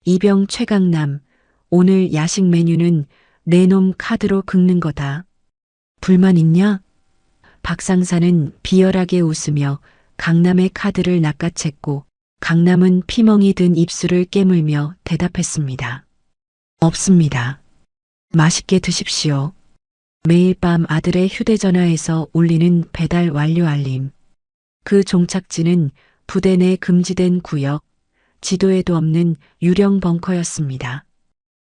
이병 최강남, 오늘 야식 메뉴는 내 놈 카드로 긁는 거다. 불만 있냐? 박상사는 비열하게 웃으며 강남의 카드를 낚아챘고 강남은 피멍이 든 입술을 깨물며 대답했습니다. 없습니다. 맛있게 드십시오. 매일 밤 아들의 휴대전화에서 울리는 배달 완료 알림. 그 종착지는 부대 내 금지된 구역, 지도에도 없는 유령 벙커였습니다.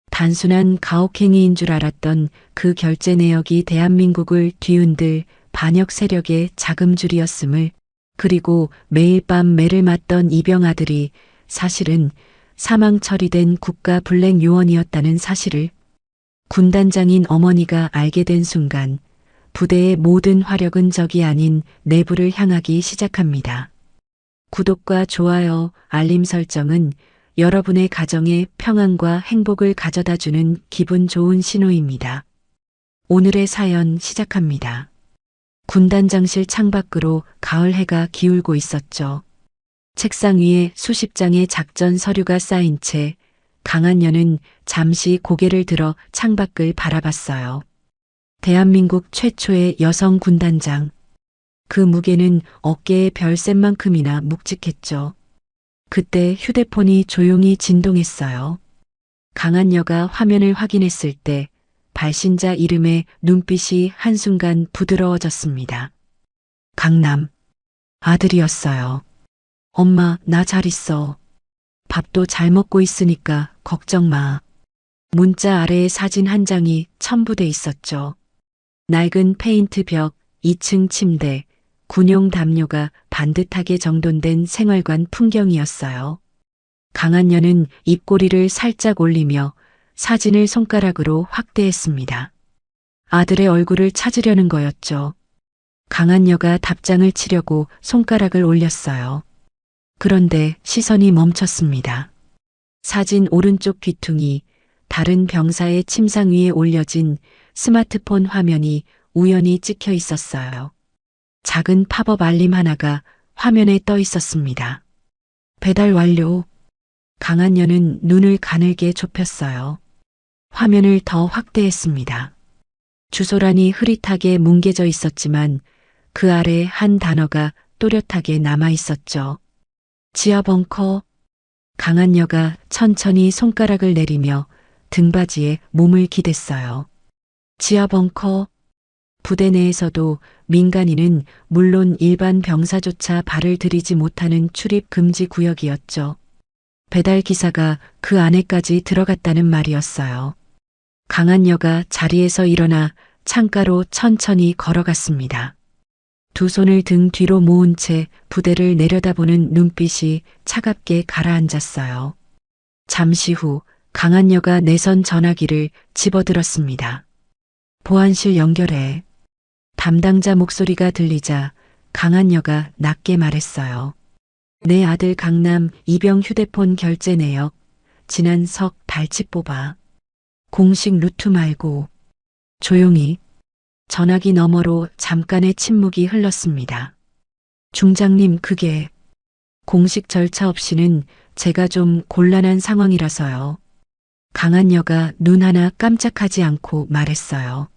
단순한 가혹행위인 줄 알았던 그 결제 내역이 대한민국을 뒤흔들 반역 세력의 자금줄이었음을, 그리고 매일 밤 매를 맞던 이병 아들이 사실은 사망 처리된 국가 블랙 요원이었다는 사실을 군단장인 어머니가 알게 된 순간 부대의 모든 화력은 적이 아닌 내부를 향하기 시작합니다. 구독과 좋아요, 알림 설정은 여러분의 가정에 평안과 행복을 가져다주는 기분 좋은 신호입니다. 오늘의 사연 시작합니다. 군단장실 창밖으로 가을 해가 기울고 있었죠. 책상 위에 수십 장의 작전 서류가 쌓인 채 강한여는 잠시 고개를 들어 창밖을 바라봤어요. 대한민국 최초의 여성 군단장. 그 무게는 어깨의 별샘만큼이나 묵직했죠. 그때 휴대폰이 조용히 진동했어요. 강한여가 화면을 확인했을 때 발신자 이름에 눈빛이 한순간 부드러워졌습니다. 강남. 아들이었어요. 엄마, 나 잘 있어. 밥도 잘 먹고 있으니까 걱정 마. 문자 아래에 사진 한 장이 첨부돼 있었죠. 낡은 페인트 벽, 2층 침대, 군용 담요가 반듯하게 정돈된 생활관 풍경이었어요. 강한여는 입꼬리를 살짝 올리며 사진을 손가락으로 확대했습니다. 아들의 얼굴을 찾으려는 거였죠. 강한여가 답장을 치려고 손가락을 올렸어요. 그런데 시선이 멈췄습니다. 사진 오른쪽 귀퉁이, 다른 병사의 침상 위에 올려진 스마트폰 화면이 우연히 찍혀 있었어요. 작은 팝업 알림 하나가 화면에 떠 있었습니다. 배달 완료. 강한여는 눈을 가늘게 좁혔어요. 화면을 더 확대했습니다. 주소란이 흐릿하게 뭉개져 있었지만 그 아래 한 단어가 또렷하게 남아 있었죠. 지하 벙커. 강한여가 천천히 손가락을 내리며 등받이에 몸을 기댔어요. 지하 벙커. 부대 내에서도 민간인은 물론 일반 병사조차 발을 들이지 못하는 출입 금지 구역이었죠. 배달 기사가 그 안에까지 들어갔다는 말이었어요. 강한여가 자리에서 일어나 창가로 천천히 걸어갔습니다. 두 손을 등 뒤로 모은 채 부대를 내려다보는 눈빛이 차갑게 가라앉았어요. 잠시 후 강한여가 내선 전화기를 집어들었습니다. 보안실 연결해. 담당자 목소리가 들리자 강한여가 낮게 말했어요. 내 아들 강남 이병 휴대폰 결제 내역. 지난 석 달치 뽑아. 공식 루트 말고. 조용히. 전화기 너머로 잠깐의 침묵이 흘렀습니다. 중장님, 그게 공식 절차 없이는 제가 좀 곤란한 상황이라서요. 강한여가 눈 하나 깜짝하지 않고 말했어요.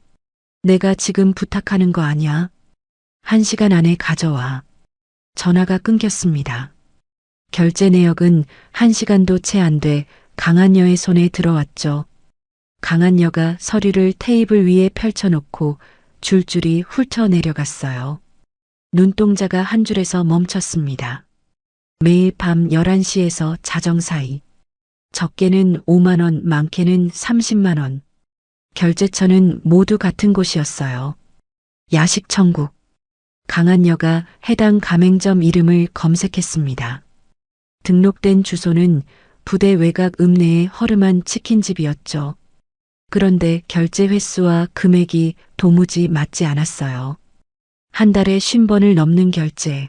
내가 지금 부탁하는 거 아니야? 1시간 안에 가져와. 전화가 끊겼습니다. 결제 내역은 1시간도 채 안 돼 강한여의 손에 들어왔죠. 강한여가 서류를 테이블 위에 펼쳐놓고 줄줄이 훑어 내려갔어요. 눈동자가 한 줄에서 멈췄습니다. 매일 밤 11시에서 자정 사이. 적게는 5만 원, 많게는 30만 원. 결제처는 모두 같은 곳이었어요. 야식천국. 강한여가 해당 가맹점 이름을 검색했습니다. 등록된 주소는 부대 외곽 읍내의 허름한 치킨집이었죠. 그런데 결제 횟수와 금액이 도무지 맞지 않았어요. 한 달에 50번을 넘는 결제.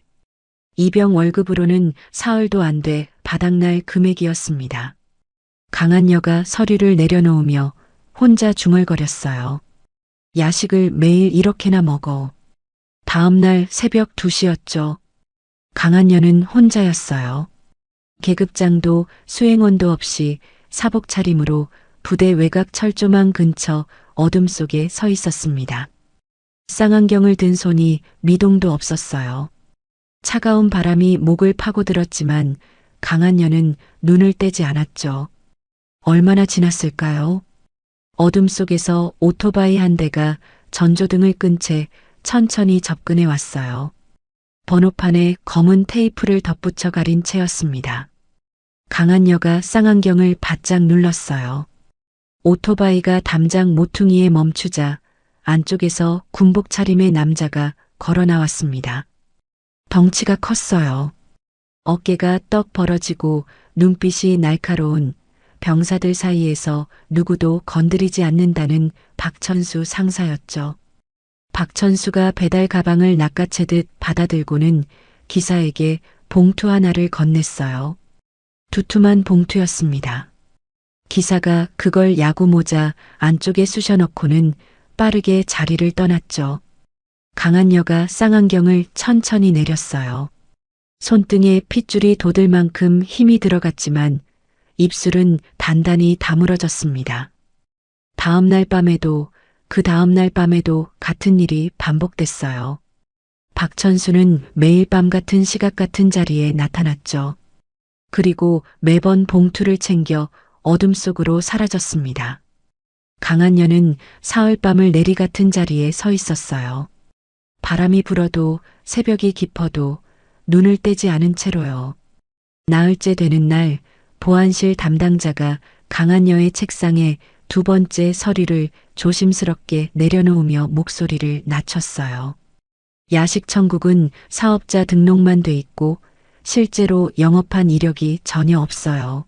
이병 월급으로는 사흘도 안 돼 바닥날 금액이었습니다. 강한여가 서류를 내려놓으며 혼자 중얼거렸어요. 야식을 매일 이렇게나 먹어. 다음 날 새벽 2시였죠. 강한여는 혼자였어요. 계급장도 수행원도 없이 사복 차림으로 부대 외곽 철조망 근처 어둠 속에 서 있었습니다. 쌍안경을 든 손이 미동도 없었어요. 차가운 바람이 목을 파고들었지만 강한여는 눈을 떼지 않았죠. 얼마나 지났을까요? 어둠 속에서 오토바이 한 대가 전조등을 끈 채 천천히 접근해 왔어요. 번호판에 검은 테이프를 덧붙여 가린 채였습니다. 강한여가 쌍안경을 바짝 눌렀어요. 오토바이가 담장 모퉁이에 멈추자 안쪽에서 군복 차림의 남자가 걸어 나왔습니다. 덩치가 컸어요. 어깨가 떡 벌어지고 눈빛이 날카로운 병사들 사이에서 누구도 건드리지 않는다는 박천수 상사였죠. 박천수가 배달 가방을 낚아채듯 받아들고는 기사에게 봉투 하나를 건넸어요. 두툼한 봉투였습니다. 기사가 그걸 야구 모자 안쪽에 쑤셔넣고는 빠르게 자리를 떠났죠. 강한여가 쌍안경을 천천히 내렸어요. 손등에 핏줄이 돋을 만큼 힘이 들어갔지만 입술은 단단히 다물어졌습니다. 다음 날 밤에도 그 다음 날 밤에도 같은 일이 반복됐어요. 박천수는 매일 밤 같은 시각 같은 자리에 나타났죠. 그리고 매번 봉투를 챙겨 어둠 속으로 사라졌습니다. 강한여는 사흘밤을 내리 같은 자리에 서 있었어요. 바람이 불어도 새벽이 깊어도 눈을 떼지 않은 채로요. 나흘째 되는 날 보안실 담당자가 강한여의 책상에 두 번째 서류를 조심스럽게 내려놓으며 목소리를 낮췄어요. 야식 천국은 사업자 등록만 돼 있고 실제로 영업한 이력이 전혀 없어요.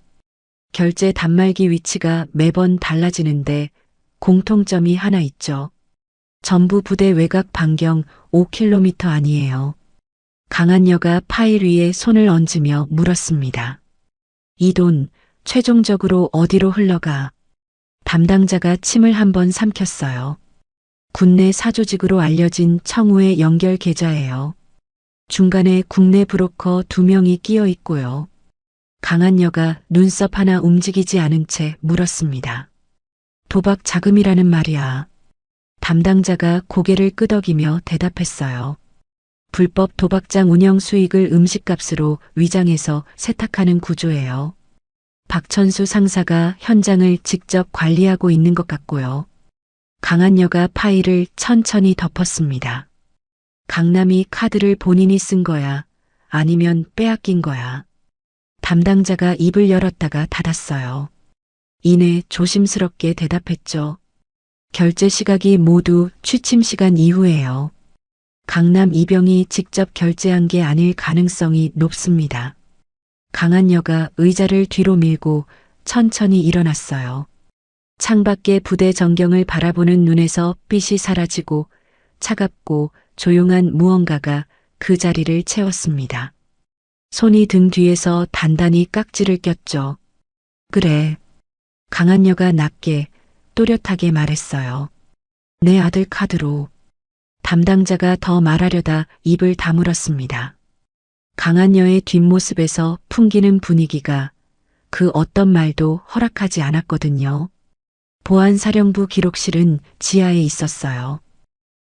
결제 단말기 위치가 매번 달라지는데 공통점이 하나 있죠. 전부 부대 외곽 반경 5km 아니에요. 강한여가 파일 위에 손을 얹으며 물었습니다. 이 돈 최종적으로 어디로 흘러가? 담당자가 침을 한번 삼켰어요. 국내 사조직으로 알려진 청우의 연결 계좌예요. 중간에 국내 브로커 2명이 끼어 있고요. 강한여가 눈썹 하나 움직이지 않은 채 물었습니다. 도박 자금이라는 말이야. 담당자가 고개를 끄덕이며 대답했어요. 불법 도박장 운영 수익을 음식값으로 위장해서 세탁하는 구조예요. 박천수 상사가 현장을 직접 관리하고 있는 것 같고요. 강한여가 파일을 천천히 덮었습니다. 강남이 카드를 본인이 쓴 거야? 아니면 빼앗긴 거야? 담당자가 입을 열었다가 닫았어요. 이내 조심스럽게 대답했죠. 결제 시각이 모두 취침 시간 이후예요. 강남 이병이 직접 결제한 게 아닐 가능성이 높습니다. 강한여가 의자를 뒤로 밀고 천천히 일어났어요. 창밖의 부대 전경을 바라보는 눈에서 빛이 사라지고 차갑고 조용한 무언가가 그 자리를 채웠습니다. 손이 등 뒤에서 단단히 깍지를 꼈죠. 그래. 강한여가 낮게 또렷하게 말했어요. 내 아들 카드로. 담당자가 더 말하려다 입을 다물었습니다. 강한여의 뒷모습에서 풍기는 분위기가 그 어떤 말도 허락하지 않았거든요. 보안사령부 기록실은 지하에 있었어요.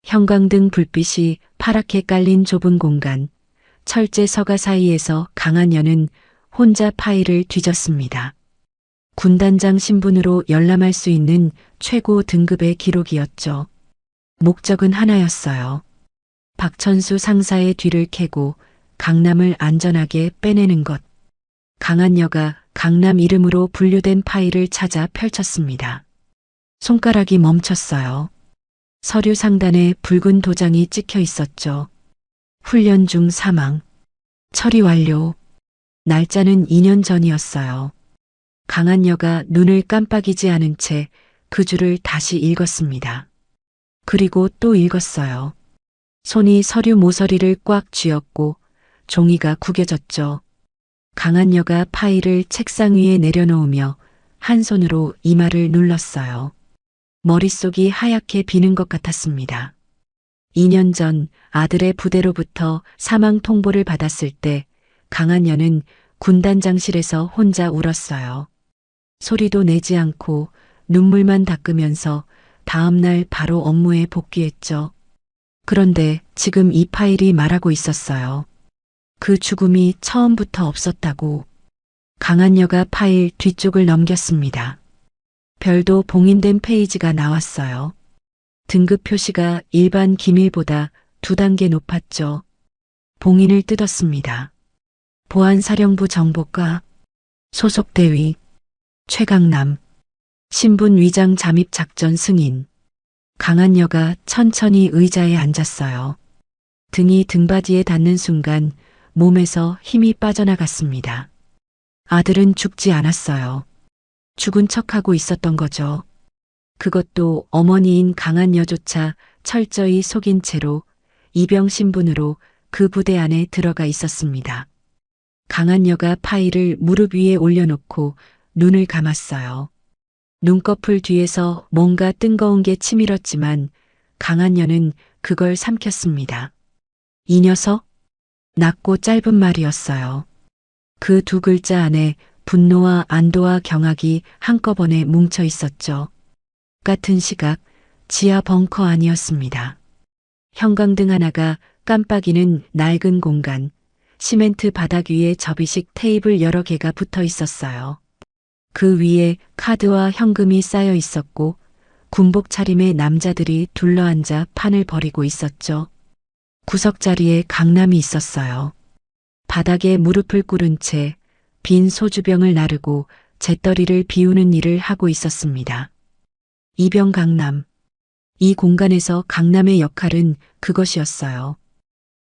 형광등 불빛이 파랗게 깔린 좁은 공간, 철제 서가 사이에서 강한여는 혼자 파일을 뒤졌습니다. 군단장 신분으로 열람할 수 있는 최고 등급의 기록이었죠. 목적은 하나였어요. 박천수 상사의 뒤를 캐고 강남을 안전하게 빼내는 것. 강한여가 강남 이름으로 분류된 파일을 찾아 펼쳤습니다. 손가락이 멈췄어요. 서류 상단에 붉은 도장이 찍혀 있었죠. 훈련 중 사망. 처리 완료. 날짜는 2년 전이었어요. 강한여가 눈을 깜빡이지 않은 채 그 줄을 다시 읽었습니다. 그리고 또 읽었어요. 손이 서류 모서리를 꽉 쥐었고 종이가 구겨졌죠. 강한여가 파일을 책상 위에 내려놓으며 한 손으로 이마를 눌렀어요. 머릿속이 하얗게 비는 것 같았습니다. 2년 전 아들의 부대로부터 사망 통보를 받았을 때 강한여는 군단장실에서 혼자 울었어요. 소리도 내지 않고 눈물만 닦으면서 다음날 바로 업무에 복귀했죠. 그런데 지금 이 파일이 말하고 있었어요. 그 죽음이 처음부터 없었다고. 강한여가 파일 뒤쪽을 넘겼습니다. 별도 봉인된 페이지가 나왔어요. 등급 표시가 일반 기밀보다 2단계 높았죠. 봉인을 뜯었습니다. 보안사령부 정보과 소속 대위 최강남 신분 위장 잠입 작전 승인. 강한여가 천천히 의자에 앉았어요. 등이 등받이에 닿는 순간 몸에서 힘이 빠져나갔습니다. 아들은 죽지 않았어요. 죽은 척하고 있었던 거죠. 그것도 어머니인 강한여조차 철저히 속인 채로 이병 신분으로 그 부대 안에 들어가 있었습니다. 강한여가 파일을 무릎 위에 올려놓고 눈을 감았어요. 눈꺼풀 뒤에서 뭔가 뜬거운 게 치밀었지만 강한여는 그걸 삼켰습니다. 이 녀석? 낮고 짧은 말이었어요. 그 2글자 안에 분노와 안도와 경악이 한꺼번에 뭉쳐 있었죠. 같은 시각 지하 벙커 아니었습니다. 형광등 하나가 깜빡이는 낡은 공간, 시멘트 바닥 위에 접이식 테이블 여러 개가 붙어 있었어요. 그 위에 카드와 현금이 쌓여 있었고 군복 차림의 남자들이 둘러앉아 판을 벌이고 있었죠. 구석자리에 강남이 있었어요. 바닥에 무릎을 꿇은 채 빈 소주병을 나르고 재떨이를 비우는 일을 하고 있었습니다. 이병 강남. 이 공간에서 강남의 역할은 그것이었어요.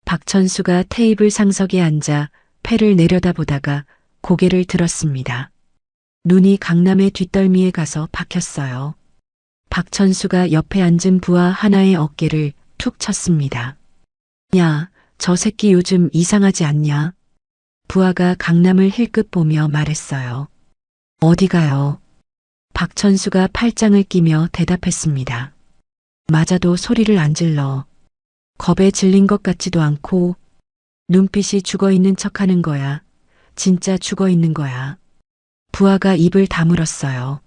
박천수가 테이블 상석에 앉아 패를 내려다보다가 고개를 들었습니다. 눈이 강남의 뒷덜미에 가서 박혔어요. 박천수가 옆에 앉은 부하 하나의 어깨를 툭 쳤습니다. 야, 저 새끼 요즘 이상하지 않냐? 부하가 강남을 힐끗 보며 말했어요. 어디 가요? 박천수가 팔짱을 끼며 대답했습니다. 맞아도 소리를 안 질러. 겁에 질린 것 같지도 않고 눈빛이 죽어있는 척하는 거야. 진짜 죽어있는 거야. 부하가 입을 다물었어요.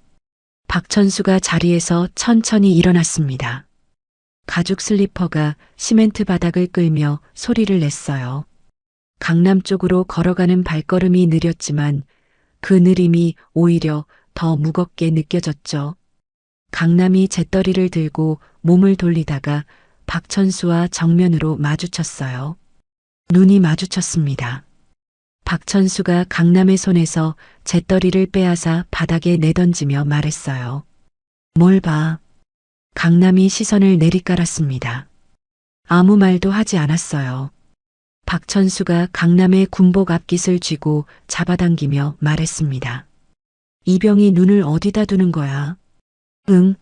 박천수가 자리에서 천천히 일어났습니다. 가죽 슬리퍼가 시멘트 바닥을 끌며 소리를 냈어요. 강남 쪽으로 걸어가는 발걸음이 느렸지만 그 느림이 오히려 더 무겁게 느껴졌죠. 강남이 재떨이를 들고 몸을 돌리다가 박천수와 정면으로 마주쳤어요. 눈이 마주쳤습니다. 박천수가 강남의 손에서 재떨이를 빼앗아 바닥에 내던지며 말했어요. 뭘 봐. 강남이 시선을 내리깔았습니다. 아무 말도 하지 않았어요. 박천수가 강남의 군복 앞깃을 쥐고 잡아당기며 말했습니다. 이병이 눈을 어디다 두는 거야? 응.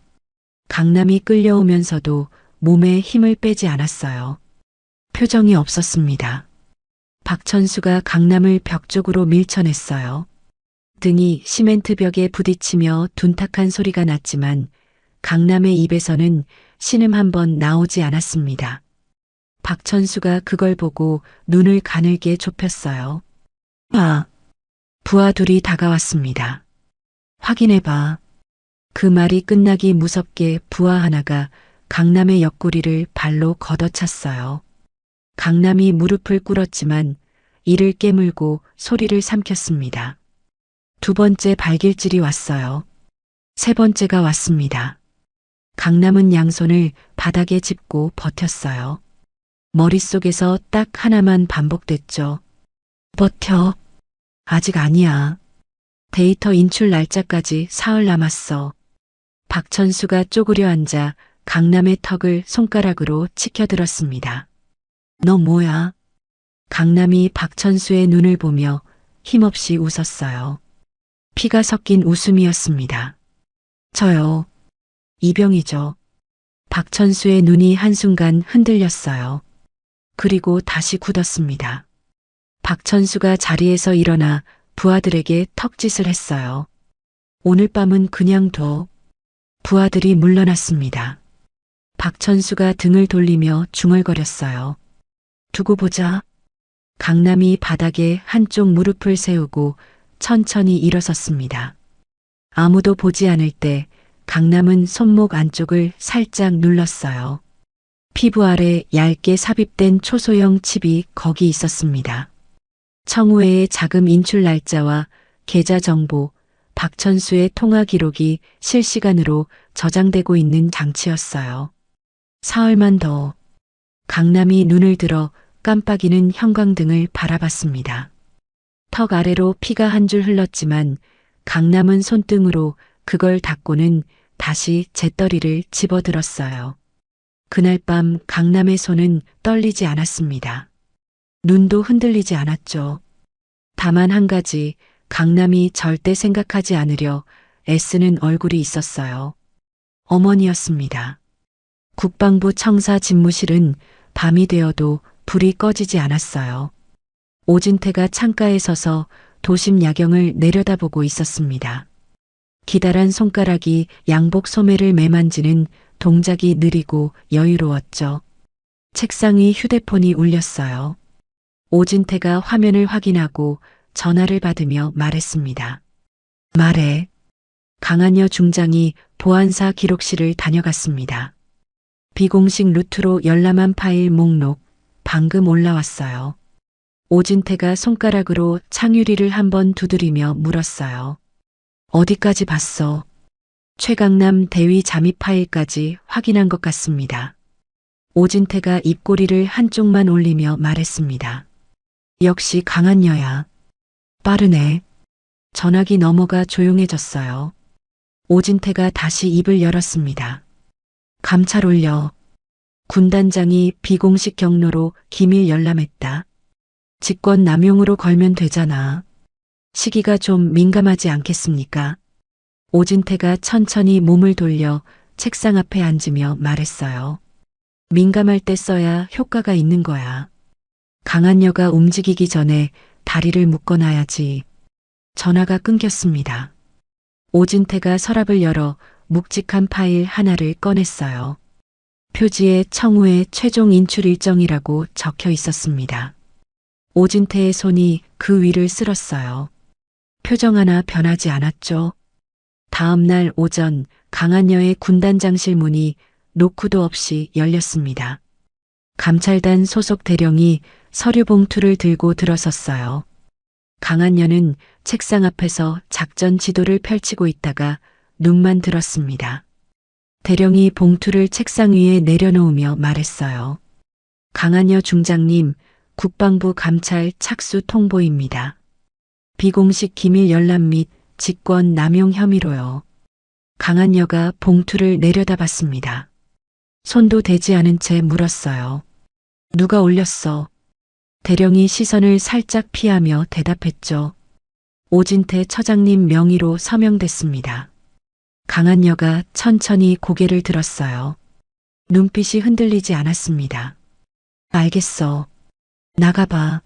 강남이 끌려오면서도 몸에 힘을 빼지 않았어요. 표정이 없었습니다. 박천수가 강남을 벽 쪽으로 밀쳐냈어요. 등이 시멘트 벽에 부딪히며 둔탁한 소리가 났지만 강남의 입에서는 신음 한 번 나오지 않았습니다. 박천수가 그걸 보고 눈을 가늘게 좁혔어요. 봐. 부하 둘이 다가왔습니다. 확인해봐. 그 말이 끝나기 무섭게 부하 하나가 강남의 옆구리를 발로 걷어찼어요. 강남이 무릎을 꿇었지만 이를 깨물고 소리를 삼켰습니다. 2번째 발길질이 왔어요. 3번째가 왔습니다. 강남은 양손을 바닥에 짚고 버텼어요. 머릿속에서 딱 하나만 반복됐죠. 버텨. 아직 아니야. 데이터 인출 날짜까지 사흘 남았어. 박천수가 쪼그려 앉아 강남의 턱을 손가락으로 치켜들었습니다. 너 뭐야? 강남이 박천수의 눈을 보며 힘없이 웃었어요. 피가 섞인 웃음이었습니다. 저요. 이병이죠. 박천수의 눈이 한순간 흔들렸어요. 그리고 다시 굳었습니다. 박천수가 자리에서 일어나 부하들에게 턱짓을 했어요. 오늘 밤은 그냥 둬. 부하들이 물러났습니다. 박천수가 등을 돌리며 중얼거렸어요. 두고 보자. 강남이 바닥에 한쪽 무릎을 세우고 천천히 일어섰습니다. 아무도 보지 않을 때 강남은 손목 안쪽을 살짝 눌렀어요. 피부 아래 얇게 삽입된 초소형 칩이 거기 있었습니다. 청우회의 자금 인출 날짜와 계좌 정보, 박천수의 통화 기록이 실시간으로 저장되고 있는 장치였어요. 사흘만 더. 강남이 눈을 들어 깜빡이는 형광등을 바라봤습니다. 턱 아래로 피가 한 줄 흘렀지만 강남은 손등으로 그걸 닦고는 다시 재떨이를 집어들었어요. 그날 밤 강남의 손은 떨리지 않았습니다. 눈도 흔들리지 않았죠. 다만 한 가지, 강남이 절대 생각하지 않으려 애쓰는 얼굴이 있었어요. 어머니였습니다. 국방부 청사 집무실은 밤이 되어도 불이 꺼지지 않았어요. 오진태가 창가에 서서 도심 야경을 내려다보고 있었습니다. 기다란 손가락이 양복 소매를 매만지는 동작이 느리고 여유로웠죠. 책상 위 휴대폰이 울렸어요. 오진태가 화면을 확인하고 전화를 받으며 말했습니다. 말해. 강한여 중장이 보안사 기록실을 다녀갔습니다. 비공식 루트로 열람한 파일 목록 방금 올라왔어요. 오진태가 손가락으로 창유리를 한번 두드리며 물었어요. 어디까지 봤어? 최강남 대위 잠입 파일까지 확인한 것 같습니다. 오진태가 입꼬리를 한쪽만 올리며 말했습니다. 역시 강한여야. 빠르네. 전화기 넘어가 조용해졌어요. 오진태가 다시 입을 열었습니다. 감찰 올려. 군단장이 비공식 경로로 기밀 열람했다. 직권 남용으로 걸면 되잖아. 시기가 좀 민감하지 않겠습니까? 오진태가 천천히 몸을 돌려 책상 앞에 앉으며 말했어요. 민감할 때 써야 효과가 있는 거야. 강한여가 움직이기 전에 다리를 묶어놔야지. 전화가 끊겼습니다. 오진태가 서랍을 열어 묵직한 파일 하나를 꺼냈어요. 표지에 청우의 최종 인출 일정이라고 적혀 있었습니다. 오진태의 손이 그 위를 쓸었어요. 표정 하나 변하지 않았죠. 다음 날 오전 강한여의 군단장실 문이 노크도 없이 열렸습니다. 감찰단 소속 대령이 서류 봉투를 들고 들어섰어요. 강한여는 책상 앞에서 작전 지도를 펼치고 있다가 눈만 들었습니다. 대령이 봉투를 책상 위에 내려놓으며 말했어요. 강한여 중장님, 국방부 감찰 착수 통보입니다. 비공식 기밀 열람 및 직권 남용 혐의로요. 강한여가 봉투를 내려다봤습니다. 손도 대지 않은 채 물었어요. 누가 올렸어? 대령이 시선을 살짝 피하며 대답했죠. 오진태 처장님 명의로 서명됐습니다. 강한여가 천천히 고개를 들었어요. 눈빛이 흔들리지 않았습니다. 알겠어. 나가봐.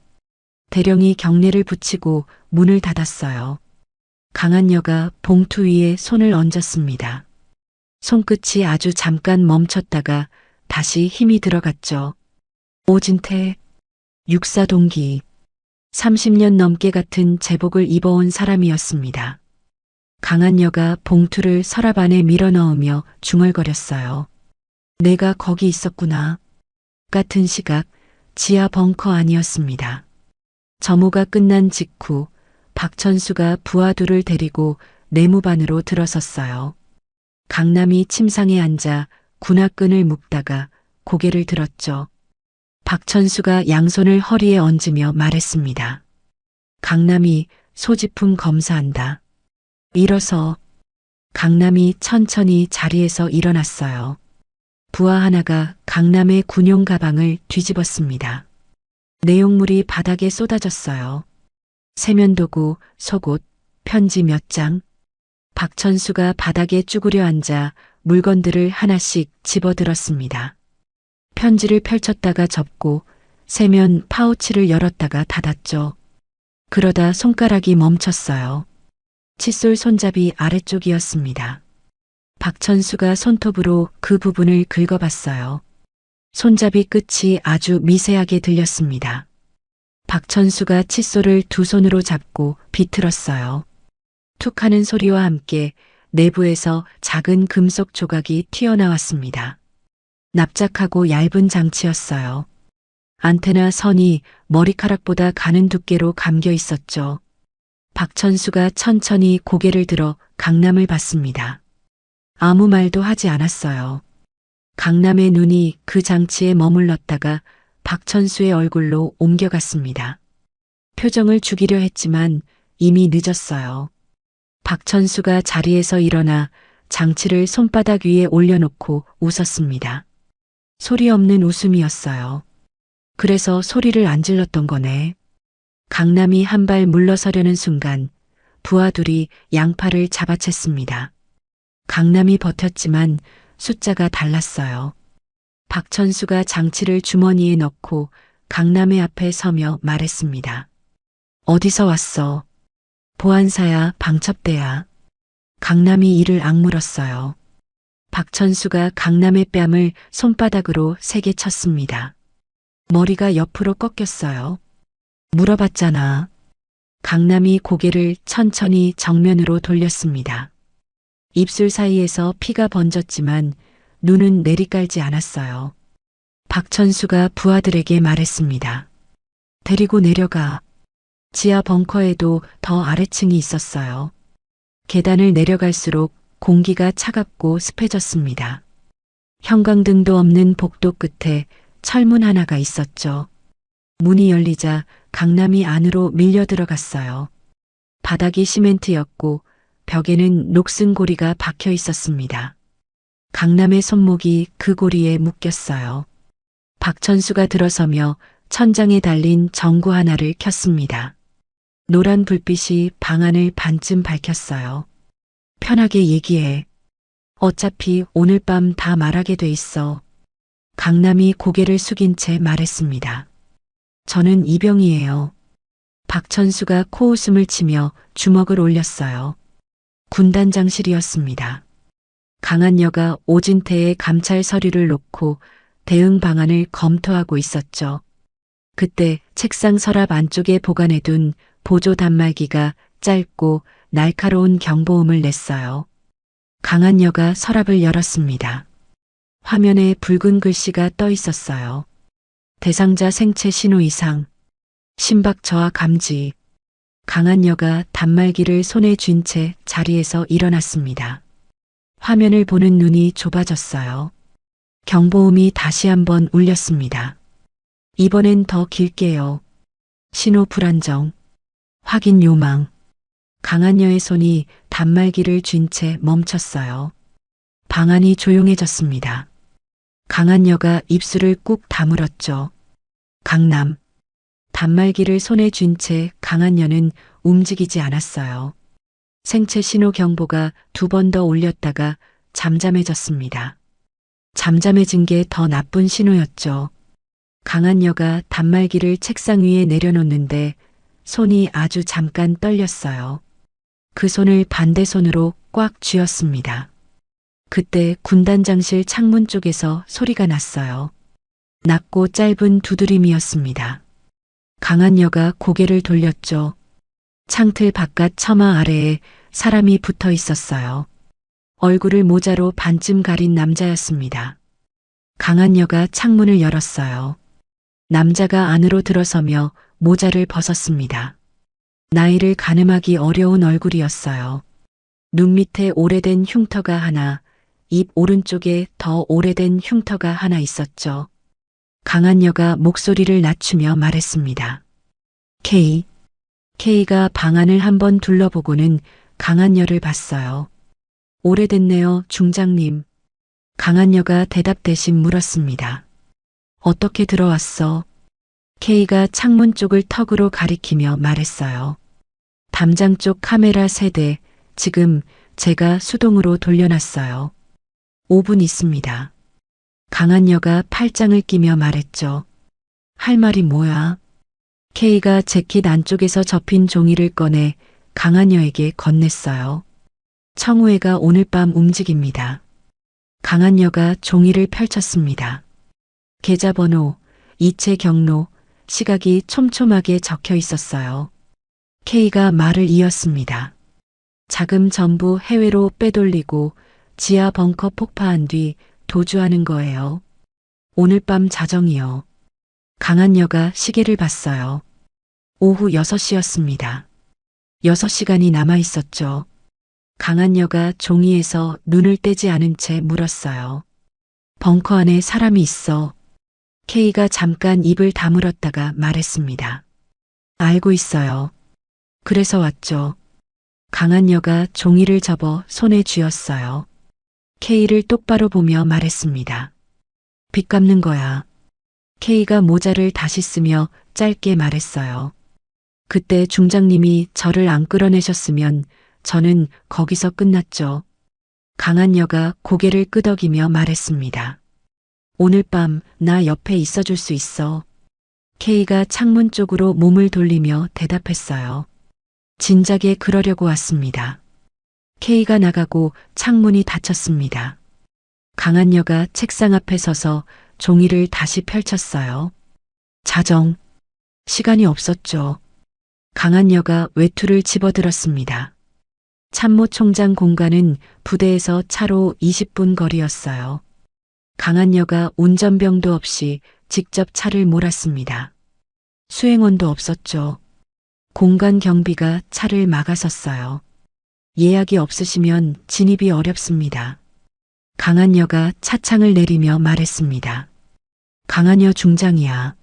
대령이 경례를 붙이고 문을 닫았어요. 강한여가 봉투 위에 손을 얹었습니다. 손끝이 아주 잠깐 멈췄다가 다시 힘이 들어갔죠. 오진태, 육사 동기, 30년 넘게 같은 제복을 입어온 사람이었습니다. 강한여가 봉투를 서랍 안에 밀어넣으며 중얼거렸어요. 내가 거기 있었구나. 같은 시각 지하 벙커 안이었습니다. 점호가 끝난 직후 박천수가 부하 둘을 데리고 내무반으로 들어섰어요. 강남이 침상에 앉아 군화끈을 묶다가 고개를 들었죠. 박천수가 양손을 허리에 얹으며 말했습니다. 강남이 소지품 검사한다. 일어서. 강남이 천천히 자리에서 일어났어요. 부하 하나가 강남의 군용 가방을 뒤집었습니다. 내용물이 바닥에 쏟아졌어요. 세면도구, 속옷, 편지 몇 장. 박천수가 바닥에 쭈그려 앉아 물건들을 하나씩 집어들었습니다. 편지를 펼쳤다가 접고 세면 파우치를 열었다가 닫았죠. 그러다 손가락이 멈췄어요. 칫솔 손잡이 아래쪽이었습니다. 박천수가 손톱으로 그 부분을 긁어봤어요. 손잡이 끝이 아주 미세하게 들렸습니다. 박천수가 칫솔을 두 손으로 잡고 비틀었어요. 툭 하는 소리와 함께 내부에서 작은 금속 조각이 튀어나왔습니다. 납작하고 얇은 장치였어요. 안테나 선이 머리카락보다 가는 두께로 감겨 있었죠. 박천수가 천천히 고개를 들어 강남을 봤습니다. 아무 말도 하지 않았어요. 강남의 눈이 그 장치에 머물렀다가 박천수의 얼굴로 옮겨갔습니다. 표정을 죽이려 했지만 이미 늦었어요. 박천수가 자리에서 일어나 장치를 손바닥 위에 올려놓고 웃었습니다. 소리 없는 웃음이었어요. 그래서 소리를 안 질렀던 거네. 강남이 한 발 물러서려는 순간 부하들이 양팔을 잡아챘습니다. 강남이 버텼지만 숫자가 달랐어요. 박천수가 장치를 주머니에 넣고 강남의 앞에 서며 말했습니다. 어디서 왔어? 보안사야, 방첩대야. 강남이 이를 악물었어요. 박천수가 강남의 뺨을 손바닥으로 세게 쳤습니다. 머리가 옆으로 꺾였어요. 물어봤잖아. 강남이 고개를 천천히 정면으로 돌렸습니다. 입술 사이에서 피가 번졌지만 눈은 내리깔지 않았어요. 박천수가 부하들에게 말했습니다. 데리고 내려가. 지하 벙커에도 더 아래층이 있었어요. 계단을 내려갈수록 공기가 차갑고 습해졌습니다. 형광등도 없는 복도 끝에 철문 하나가 있었죠. 문이 열리자 강남이 안으로 밀려 들어갔어요. 바닥이 시멘트였고 벽에는 녹슨 고리가 박혀 있었습니다. 강남의 손목이 그 고리에 묶였어요. 박천수가 들어서며 천장에 달린 전구 하나를 켰습니다. 노란 불빛이 방 안을 반쯤 밝혔어요. 편하게 얘기해. 어차피 오늘 밤 다 말하게 돼 있어. 강남이 고개를 숙인 채 말했습니다. 저는 이병이에요. 박천수가 코웃음을 치며 주먹을 올렸어요. 군단장실이었습니다. 강한여가 오진태의 감찰 서류를 놓고 대응 방안을 검토하고 있었죠. 그때 책상 서랍 안쪽에 보관해둔 보조 단말기가 짧고 날카로운 경보음을 냈어요. 강한여가 서랍을 열었습니다. 화면에 붉은 글씨가 떠 있었어요. 대상자 생체 신호 이상, 심박 저하 감지. 강한여가 단말기를 손에 쥔 채 자리에서 일어났습니다. 화면을 보는 눈이 좁아졌어요. 경보음이 다시 한번 울렸습니다. 이번엔 더 길게요. 신호 불안정. 확인 요망. 강한여의 손이 단말기를 쥔 채 멈췄어요. 방 안이 조용해졌습니다. 강한여가 입술을 꾹 다물었죠. 강남. 단말기를 손에 쥔 채 강한여는 움직이지 않았어요. 생체 신호 경보가 2번 더 울렸다가 잠잠해졌습니다. 잠잠해진 게 더 나쁜 신호였죠. 강한여가 단말기를 책상 위에 내려놓는데 손이 아주 잠깐 떨렸어요. 그 손을 반대 손으로 꽉 쥐었습니다. 그때 군단장실 창문 쪽에서 소리가 났어요. 낮고 짧은 두드림이었습니다. 강한여가 고개를 돌렸죠. 창틀 바깥 처마 아래에 사람이 붙어 있었어요. 얼굴을 모자로 반쯤 가린 남자였습니다. 강한여가 창문을 열었어요. 남자가 안으로 들어서며 모자를 벗었습니다. 나이를 가늠하기 어려운 얼굴이었어요. 눈 밑에 오래된 흉터가 하나, 입 오른쪽에 더 오래된 흉터가 하나 있었죠. 강한여가 목소리를 낮추며 말했습니다. K. K가 방 안을 한번 둘러보고는 강한여를 봤어요. 오래됐네요, 중장님. 강한여가 대답 대신 물었습니다. 어떻게 들어왔어? K가 창문 쪽을 턱으로 가리키며 말했어요. 담장 쪽 카메라 세대, 지금 제가 수동으로 돌려놨어요. 5분 있습니다. 강한여가 팔짱을 끼며 말했죠. 할 말이 뭐야? K가 재킷 안쪽에서 접힌 종이를 꺼내 강한여에게 건넸어요. 청우회가 오늘 밤 움직입니다. 강한여가 종이를 펼쳤습니다. 계좌번호, 이체 경로, 시각이 촘촘하게 적혀 있었어요. K가 말을 이었습니다. 자금 전부 해외로 빼돌리고 지하 벙커 폭파한 뒤 도주하는 거예요. 오늘 밤 자정이요. 강한여가 시계를 봤어요. 오후 6시였습니다. 6시간이 남아 있었죠. 강한여가 종이에서 눈을 떼지 않은 채 물었어요. 벙커 안에 사람이 있어. K가 잠깐 입을 다물었다가 말했습니다. 알고 있어요. 그래서 왔죠. 강한여가 종이를 접어 손에 쥐었어요. K를 똑바로 보며 말했습니다. 빚 갚는 거야. K가 모자를 다시 쓰며 짧게 말했어요. 그때 중장님이 저를 안 끌어내셨으면 저는 거기서 끝났죠. 강한여가 고개를 끄덕이며 말했습니다. 오늘 밤 나 옆에 있어줄 수 있어. K가 창문 쪽으로 몸을 돌리며 대답했어요. 진작에 그러려고 왔습니다. K가 나가고 창문이 닫혔습니다. 강한여가 책상 앞에 서서 종이를 다시 펼쳤어요. 자정. 시간이 없었죠. 강한여가 외투를 집어들었습니다. 참모총장 공간은 부대에서 차로 20분 거리였어요. 강한여가 운전병도 없이 직접 차를 몰았습니다. 수행원도 없었죠. 공간 경비가 차를 막아섰어요. 예약이 없으시면 진입이 어렵습니다. 강한여가 차창을 내리며 말했습니다. 강한여 중장이야.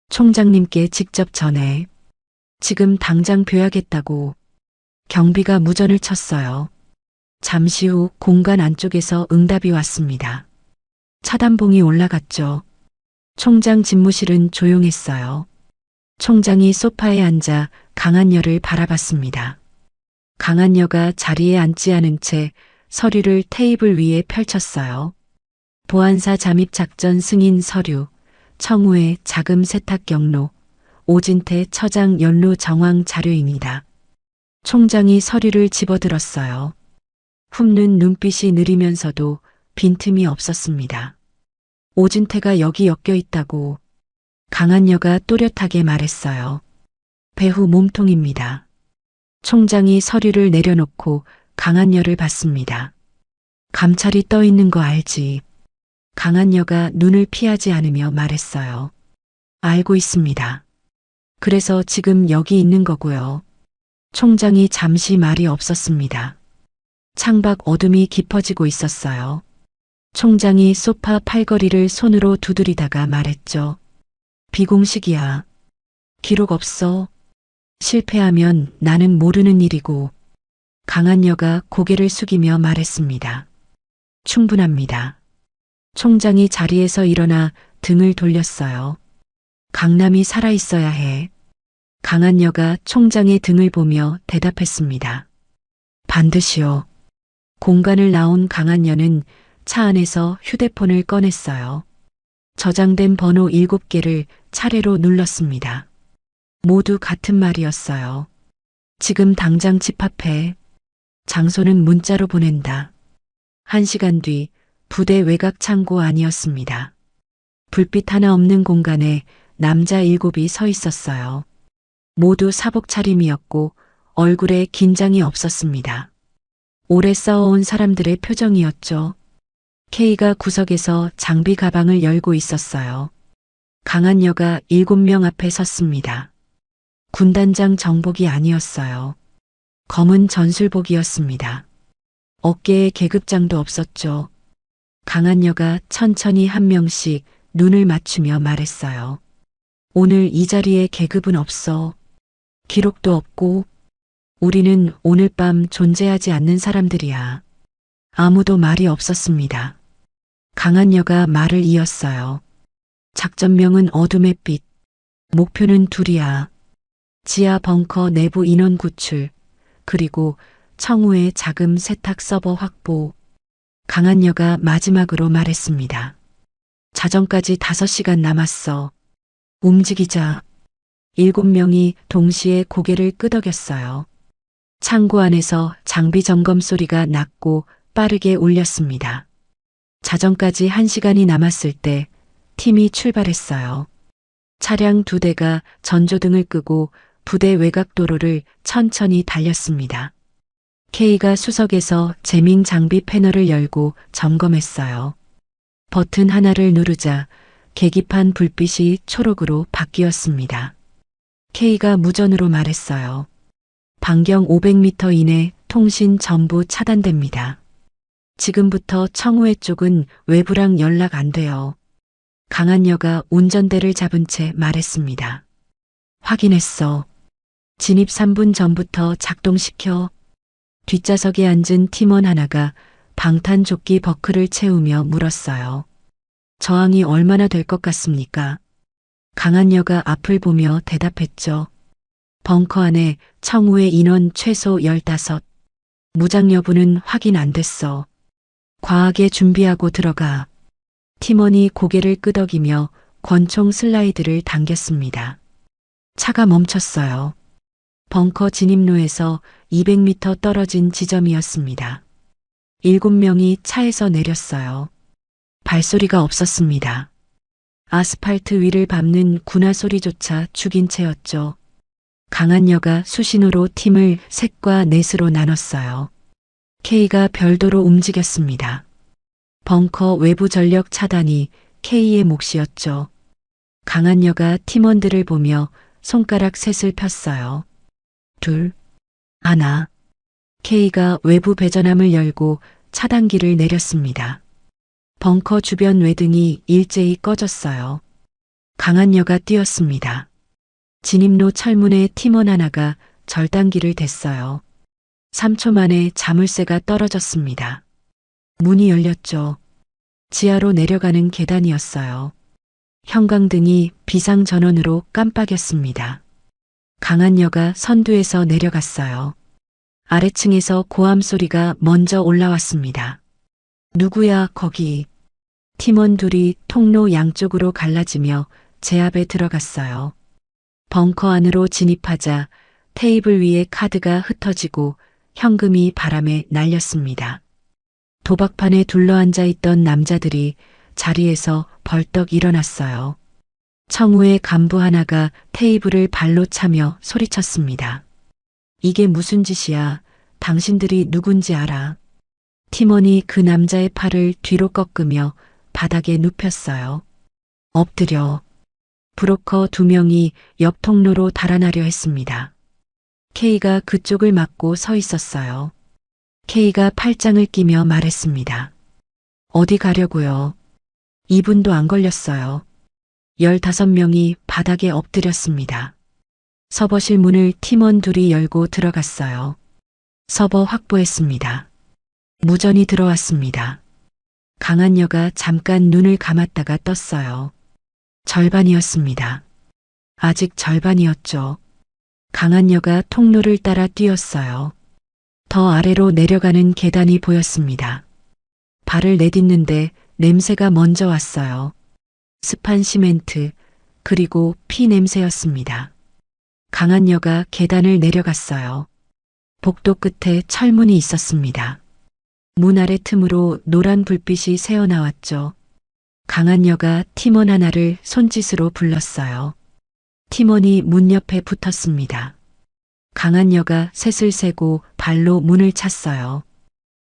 총장님께 직접 전해. 지금 당장 뵈야겠다고. 경비가 무전을 쳤어요. 잠시 후 공간 안쪽에서 응답이 왔습니다. 차단봉이 올라갔죠. 총장 집무실은 조용했어요. 총장이 소파에 앉아 강한여를 바라봤습니다. 강한여가 자리에 앉지 않은 채 서류를 테이블 위에 펼쳤어요. 보안사 잠입 작전 승인 서류, 청우의 자금 세탁 경로, 오진태 처장 연루 정황 자료입니다. 총장이 서류를 집어들었어요. 훑는 눈빛이 느리면서도 빈틈이 없었습니다. 오진태가 여기 엮여 있다고 강한여가 또렷하게 말했어요. 배후 몸통입니다. 총장이 서류를 내려놓고 강한여를 봤습니다. 감찰이 떠 있는 거 알지? 강한여가 눈을 피하지 않으며 말했어요. 알고 있습니다. 그래서 지금 여기 있는 거고요. 총장이 잠시 말이 없었습니다. 창밖 어둠이 깊어지고 있었어요. 총장이 소파 팔걸이를 손으로 두드리다가 말했죠. 비공식이야. 기록 없어. 실패하면 나는 모르는 일이고. 강한여가 고개를 숙이며 말했습니다. 충분합니다. 총장이 자리에서 일어나 등을 돌렸어요. 강남이 살아있어야 해. 강한여가 총장의 등을 보며 대답했습니다. 반드시요. 공간을 나온 강한여는 차 안에서 휴대폰을 꺼냈어요. 저장된 번호 7개를 차례로 눌렀습니다. 모두 같은 말이었어요. 지금 당장 집합해. 장소는 문자로 보낸다. 1시간 뒤 부대 외곽 창고 안이었습니다. 불빛 하나 없는 공간에 남자 7이 서 있었어요. 모두 사복 차림이었고 얼굴에 긴장이 없었습니다. 오래 싸워온 사람들의 표정이었죠. K가 구석에서 장비 가방을 열고 있었어요. 강한여가 7명 앞에 섰습니다. 군단장 정복이 아니었어요. 검은 전술복이었습니다. 어깨에 계급장도 없었죠. 강한여가 천천히 한 명씩 눈을 맞추며 말했어요. 오늘 이 자리에 계급은 없어. 기록도 없고 우리는 오늘 밤 존재하지 않는 사람들이야. 아무도 말이 없었습니다. 강한여가 말을 이었어요. 작전명은 어둠의 빛. 목표는 둘이야. 지하 벙커 내부 인원 구출, 그리고 청우의 자금 세탁 서버 확보. 강한여가 마지막으로 말했습니다. 자정까지 5시간 남았어. 움직이자. 7명이 동시에 고개를 끄덕였어요. 창고 안에서 장비 점검 소리가 났고 빠르게 울렸습니다. 자정까지 1시간이 남았을 때 팀이 출발했어요. 차량 2대가 전조등을 끄고 부대 외곽 도로를 천천히 달렸습니다. K가 수석에서 제밍 장비 패널을 열고 점검했어요. 버튼 하나를 누르자 계기판 불빛이 초록으로 바뀌었습니다. K가 무전으로 말했어요. 반경 500m 이내 통신 전부 차단됩니다. 지금부터 청우회 쪽은 외부랑 연락 안 돼요. 강한여가 운전대를 잡은 채 말했습니다. 확인했어. 진입 3분 전부터 작동시켜. 뒷좌석에 앉은 팀원 하나가 방탄조끼 버클을 채우며 물었어요. 저항이 얼마나 될 것 같습니까? 강한여가 앞을 보며 대답했죠. 벙커 안에 청우회 인원 최소 15. 무장 여부는 확인 안 됐어. 과하게 준비하고 들어가. 팀원이 고개를 끄덕이며 권총 슬라이드를 당겼습니다. 차가 멈췄어요. 벙커 진입로에서 200m 떨어진 지점이었습니다. 7명이 차에서 내렸어요. 발소리가 없었습니다. 아스팔트 위를 밟는 군화 소리조차 죽인 채였죠. 강한여가 수신호로 팀을 셋과 넷으로 나눴어요. K가 별도로 움직였습니다. 벙커 외부 전력 차단이 K의 몫이었죠. 강한여가 팀원들을 보며 손가락 셋을 폈어요. 둘, 하나. K가 외부 배전함을 열고 차단기를 내렸습니다. 벙커 주변 외등이 일제히 꺼졌어요. 강한여가 뛰었습니다. 진입로 철문에 팀원 하나가 절단기를 댔어요. 3초 만에 자물쇠가 떨어졌습니다. 문이 열렸죠. 지하로 내려가는 계단이었어요. 형광등이 비상전원으로 깜빡였습니다. 강한여가 선두에서 내려갔어요. 아래층에서 고함 소리가 먼저 올라왔습니다. 누구야 거기. 팀원 둘이 통로 양쪽으로 갈라지며 제 앞에 들어갔어요. 벙커 안으로 진입하자 테이블 위에 카드가 흩어지고 현금이 바람에 날렸습니다. 도박판에 둘러앉아 있던 남자들이 자리에서 벌떡 일어났어요. 청우의 간부 하나가 테이블을 발로 차며 소리쳤습니다. 이게 무슨 짓이야. 당신들이 누군지 알아. 팀원이 그 남자의 팔을 뒤로 꺾으며 바닥에 눕혔어요. 엎드려. 브로커 2명이 옆 통로로 달아나려 했습니다. K가 그쪽을 막고 서 있었어요. K가 팔짱을 끼며 말했습니다. 어디 가려고요? 2분도 안 걸렸어요. 15명이 바닥에 엎드렸습니다. 서버실 문을 팀원 둘이 열고 들어갔어요. 서버 확보했습니다. 무전이 들어왔습니다. 강한여가 잠깐 눈을 감았다가 떴어요. 절반이었습니다. 아직 절반이었죠. 강한여가 통로를 따라 뛰었어요. 더 아래로 내려가는 계단이 보였습니다. 발을 내딛는데 냄새가 먼저 왔어요. 습한 시멘트, 그리고 피 냄새였습니다. 강한여가 계단을 내려갔어요. 복도 끝에 철문이 있었습니다. 문 아래 틈으로 노란 불빛이 새어나왔죠. 강한여가 팀원 하나를 손짓으로 불렀어요. 팀원이 문 옆에 붙었습니다. 강한여가 셋을 세고 발로 문을 찼어요.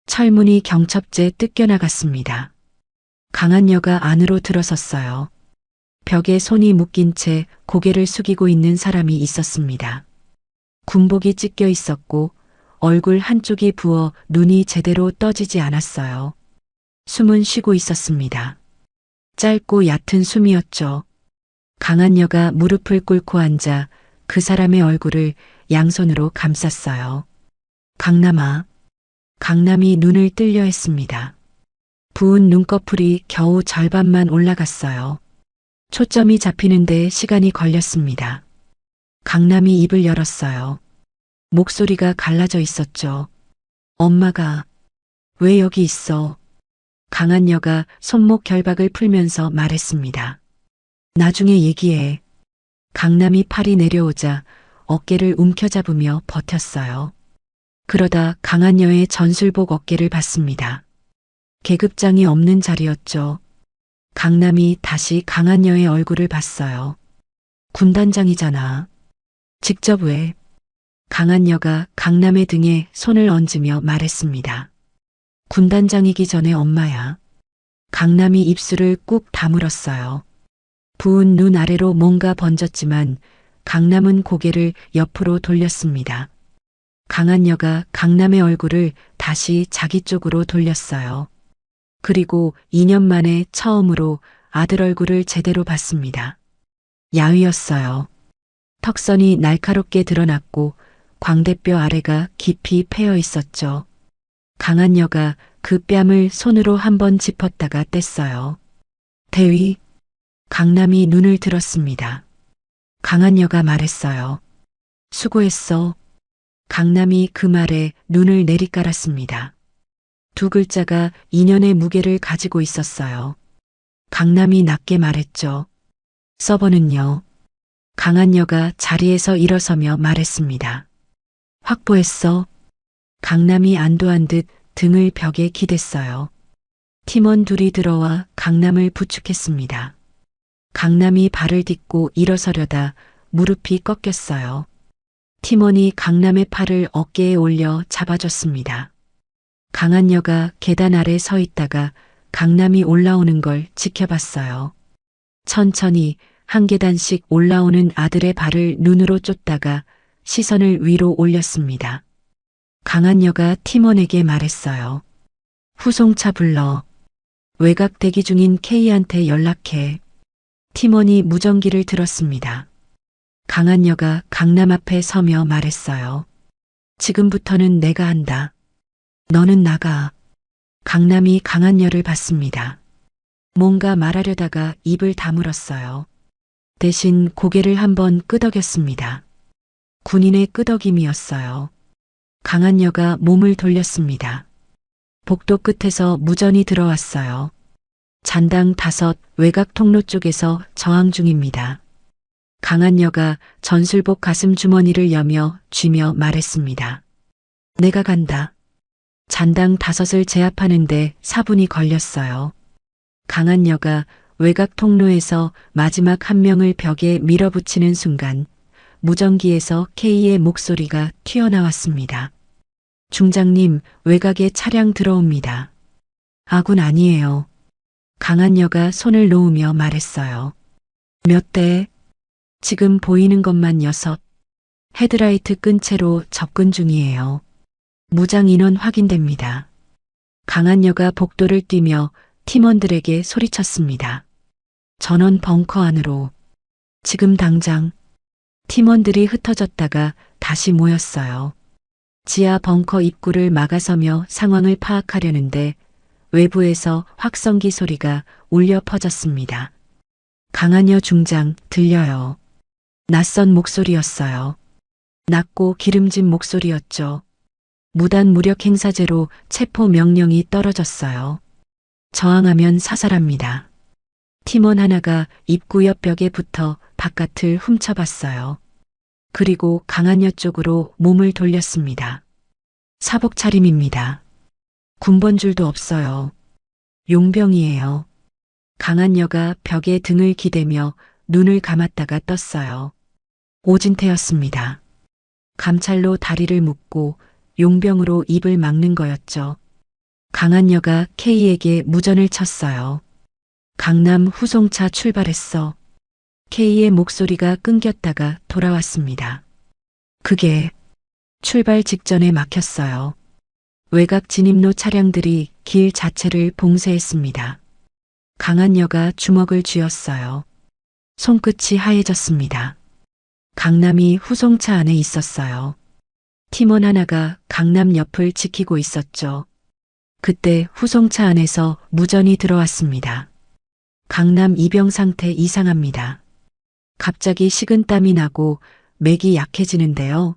철문이 경첩제 뜯겨나갔습니다. 강한여가 안으로 들어섰어요. 벽에 손이 묶인 채 고개를 숙이고 있는 사람이 있었습니다. 군복이 찢겨 있었고 얼굴 한쪽이 부어 눈이 제대로 떠지지 않았어요. 숨은 쉬고 있었습니다. 짧고 얕은 숨이었죠. 강한여가 무릎을 꿇고 앉아 그 사람의 얼굴을 양손으로 감쌌어요. 강남아. 강남이 눈을 뜰려 했습니다. 부은 눈꺼풀이 겨우 절반만 올라갔어요. 초점이 잡히는데 시간이 걸렸습니다. 강남이 입을 열었어요. 목소리가 갈라져 있었죠. 엄마가 왜 여기 있어? 강한여가 손목 결박을 풀면서 말했습니다. 나중에 얘기해. 강남이 팔이 내려오자 어깨를 움켜잡으며 버텼어요. 그러다 강한여의 전술복 어깨를 봤습니다. 계급장이 없는 자리였죠. 강남이 다시 강한여의 얼굴을 봤어요. 군단장이잖아. 직접 왜? 강한여가 강남의 등에 손을 얹으며 말했습니다. 군단장이기 전에 엄마야. 강남이 입술을 꾹 다물었어요. 부은 눈 아래로 뭔가 번졌지만 강남은 고개를 옆으로 돌렸습니다. 강한여가 강남의 얼굴을 다시 자기 쪽으로 돌렸어요. 그리고 2년 만에 처음으로 아들 얼굴을 제대로 봤습니다. 야위였어요. 턱선이 날카롭게 드러났고 광대뼈 아래가 깊이 패여 있었죠. 강한여가 그 뺨을 손으로 한번 짚었다가 뗐어요. 대위. 강남이 눈을 들었습니다. 강한여가 말했어요. 수고했어. 강남이 그 말에 눈을 내리깔았습니다. 두 글자가 2년의 무게를 가지고 있었어요. 강남이 낮게 말했죠. 서버는요. 강한여가 자리에서 일어서며 말했습니다. 확보했어. 강남이 안도한 듯 등을 벽에 기댔어요. 팀원 둘이 들어와 강남을 부축했습니다. 강남이 발을 딛고 일어서려다 무릎이 꺾였어요. 팀원이 강남의 팔을 어깨에 올려 잡아줬습니다. 강한여가 계단 아래 서 있다가 강남이 올라오는 걸 지켜봤어요. 천천히 한 계단씩 올라오는 아들의 발을 눈으로 쫓다가 시선을 위로 올렸습니다. 강한여가 팀원에게 말했어요. 후송차 불러. 외곽 대기 중인 K한테 연락해. 팀원이 무전기를 들었습니다. 강한여가 강남 앞에 서며 말했어요. 지금부터는 내가 한다. 너는 나가. 강남이 강한여를 봤습니다. 뭔가 말하려다가 입을 다물었어요. 대신 고개를 한번 끄덕였습니다. 군인의 끄덕임이었어요. 강한여가 몸을 돌렸습니다. 복도 끝에서 무전이 들어왔어요. 잔당 5 외곽 통로 쪽에서 저항 중입니다. 강한여가 전술복 가슴 주머니를 여며 쥐며 말했습니다. 내가 간다. 잔당 5을 제압하는데 4분이 걸렸어요. 강한여가 외곽 통로에서 마지막 한 명을 벽에 밀어붙이는 순간 무전기에서 K의 목소리가 튀어나왔습니다. 중장님, 외곽에 차량 들어옵니다. 아군 아니에요. 강한여가 손을 놓으며 말했어요. 몇 대? 지금 보이는 것만 6. 헤드라이트 끈 채로 접근 중이에요. 무장 인원 확인됩니다. 강한여가 복도를 뛰며 팀원들에게 소리쳤습니다. 전원 벙커 안으로. 지금 당장. 팀원들이 흩어졌다가 다시 모였어요. 지하 벙커 입구를 막아서며 상황을 파악하려는데 외부에서 확성기 소리가 울려 퍼졌습니다. 강한여 중장 들려요. 낯선 목소리였어요. 낮고 기름진 목소리였죠. 무단 무력 행사죄로 체포 명령이 떨어졌어요. 저항하면 사살합니다. 팀원 하나가 입구 옆 벽에 붙어 바깥을 훔쳐봤어요. 그리고 강한여 쪽으로 몸을 돌렸습니다. 사복 차림입니다. 군번줄도 없어요. 용병이에요. 강한여가 벽에 등을 기대며 눈을 감았다가 떴어요. 오진태였습니다. 감찰로 다리를 묶고 용병으로 입을 막는 거였죠. 강한여가 K에게 무전을 쳤어요. 강남 후송차 출발했어. K의 목소리가 끊겼다가 돌아왔습니다. 그게 출발 직전에 막혔어요. 외곽 진입로 차량들이 길 자체를 봉쇄했습니다. 강한여가 주먹을 쥐었어요. 손끝이 하얘졌습니다. 강남이 후송차 안에 있었어요. 팀원 하나가 강남 옆을 지키고 있었죠. 그때 후송차 안에서 무전이 들어왔습니다. 강남 이병 상태 이상합니다. 갑자기 식은땀이 나고 맥이 약해지는데요.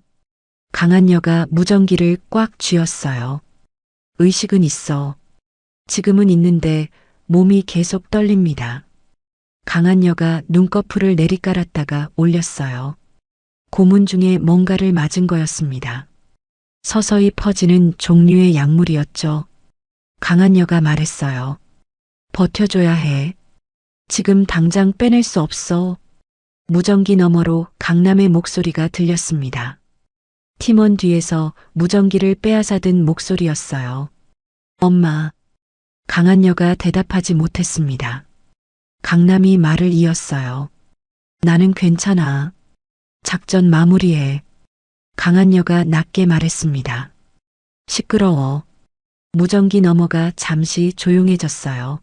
강한여가 무전기를 꽉 쥐었어요. 의식은 있어. 지금은 있는데 몸이 계속 떨립니다. 강한여가 눈꺼풀을 내리깔았다가 올렸어요. 고문 중에 뭔가를 맞은 거였습니다. 서서히 퍼지는 종류의 약물이었죠. 강한여가 말했어요. 버텨줘야 해. 지금 당장 빼낼 수 없어. 무전기 너머로 강남의 목소리가 들렸습니다. 팀원 뒤에서 무전기를 빼앗아든 목소리였어요. 엄마. 강한여가 대답하지 못했습니다. 강남이 말을 이었어요. 나는 괜찮아. 작전 마무리해. 강한여가 낮게 말했습니다. 시끄러워. 무전기 너머가 잠시 조용해졌어요.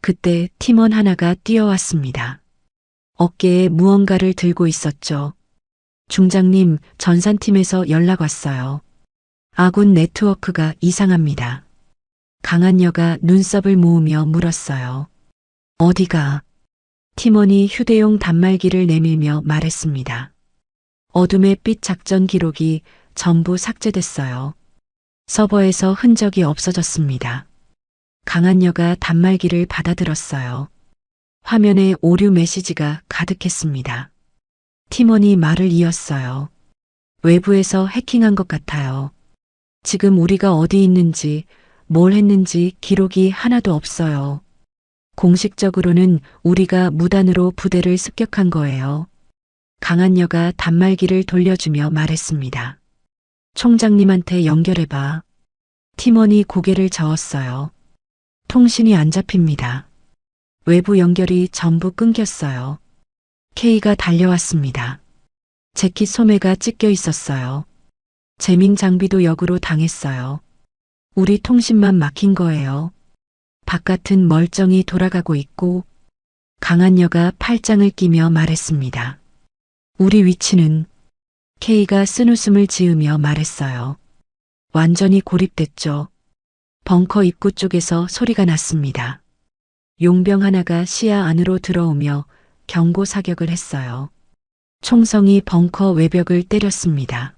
그때 팀원 하나가 뛰어왔습니다. 어깨에 무언가를 들고 있었죠. 중장님, 전산팀에서 연락 왔어요. 아군 네트워크가 이상합니다. 강한여가 눈썹을 모으며 물었어요. 어디가? 팀원이 휴대용 단말기를 내밀며 말했습니다. 어둠의 빛 작전 기록이 전부 삭제됐어요. 서버에서 흔적이 없어졌습니다. 강한여가 단말기를 받아들었어요. 화면에 오류 메시지가 가득했습니다. 팀원이 말을 이었어요. 외부에서 해킹한 것 같아요. 지금 우리가 어디 있는지, 뭘 했는지 기록이 하나도 없어요. 공식적으로는 우리가 무단으로 부대를 습격한 거예요. 강한여가 단말기를 돌려주며 말했습니다. 총장님한테 연결해봐. 팀원이 고개를 저었어요. 통신이 안 잡힙니다. 외부 연결이 전부 끊겼어요. K가 달려왔습니다. 재킷 소매가 찢겨 있었어요. 재밍 장비도 역으로 당했어요. 우리 통신만 막힌 거예요. 바깥은 멀쩡히 돌아가고 있고 강한여가 팔짱을 끼며 말했습니다. 우리 위치는 K가 쓴웃음을 지으며 말했어요. 완전히 고립됐죠. 벙커 입구 쪽에서 소리가 났습니다. 용병 하나가 시야 안으로 들어오며 경고 사격을 했어요. 총성이 벙커 외벽을 때렸습니다.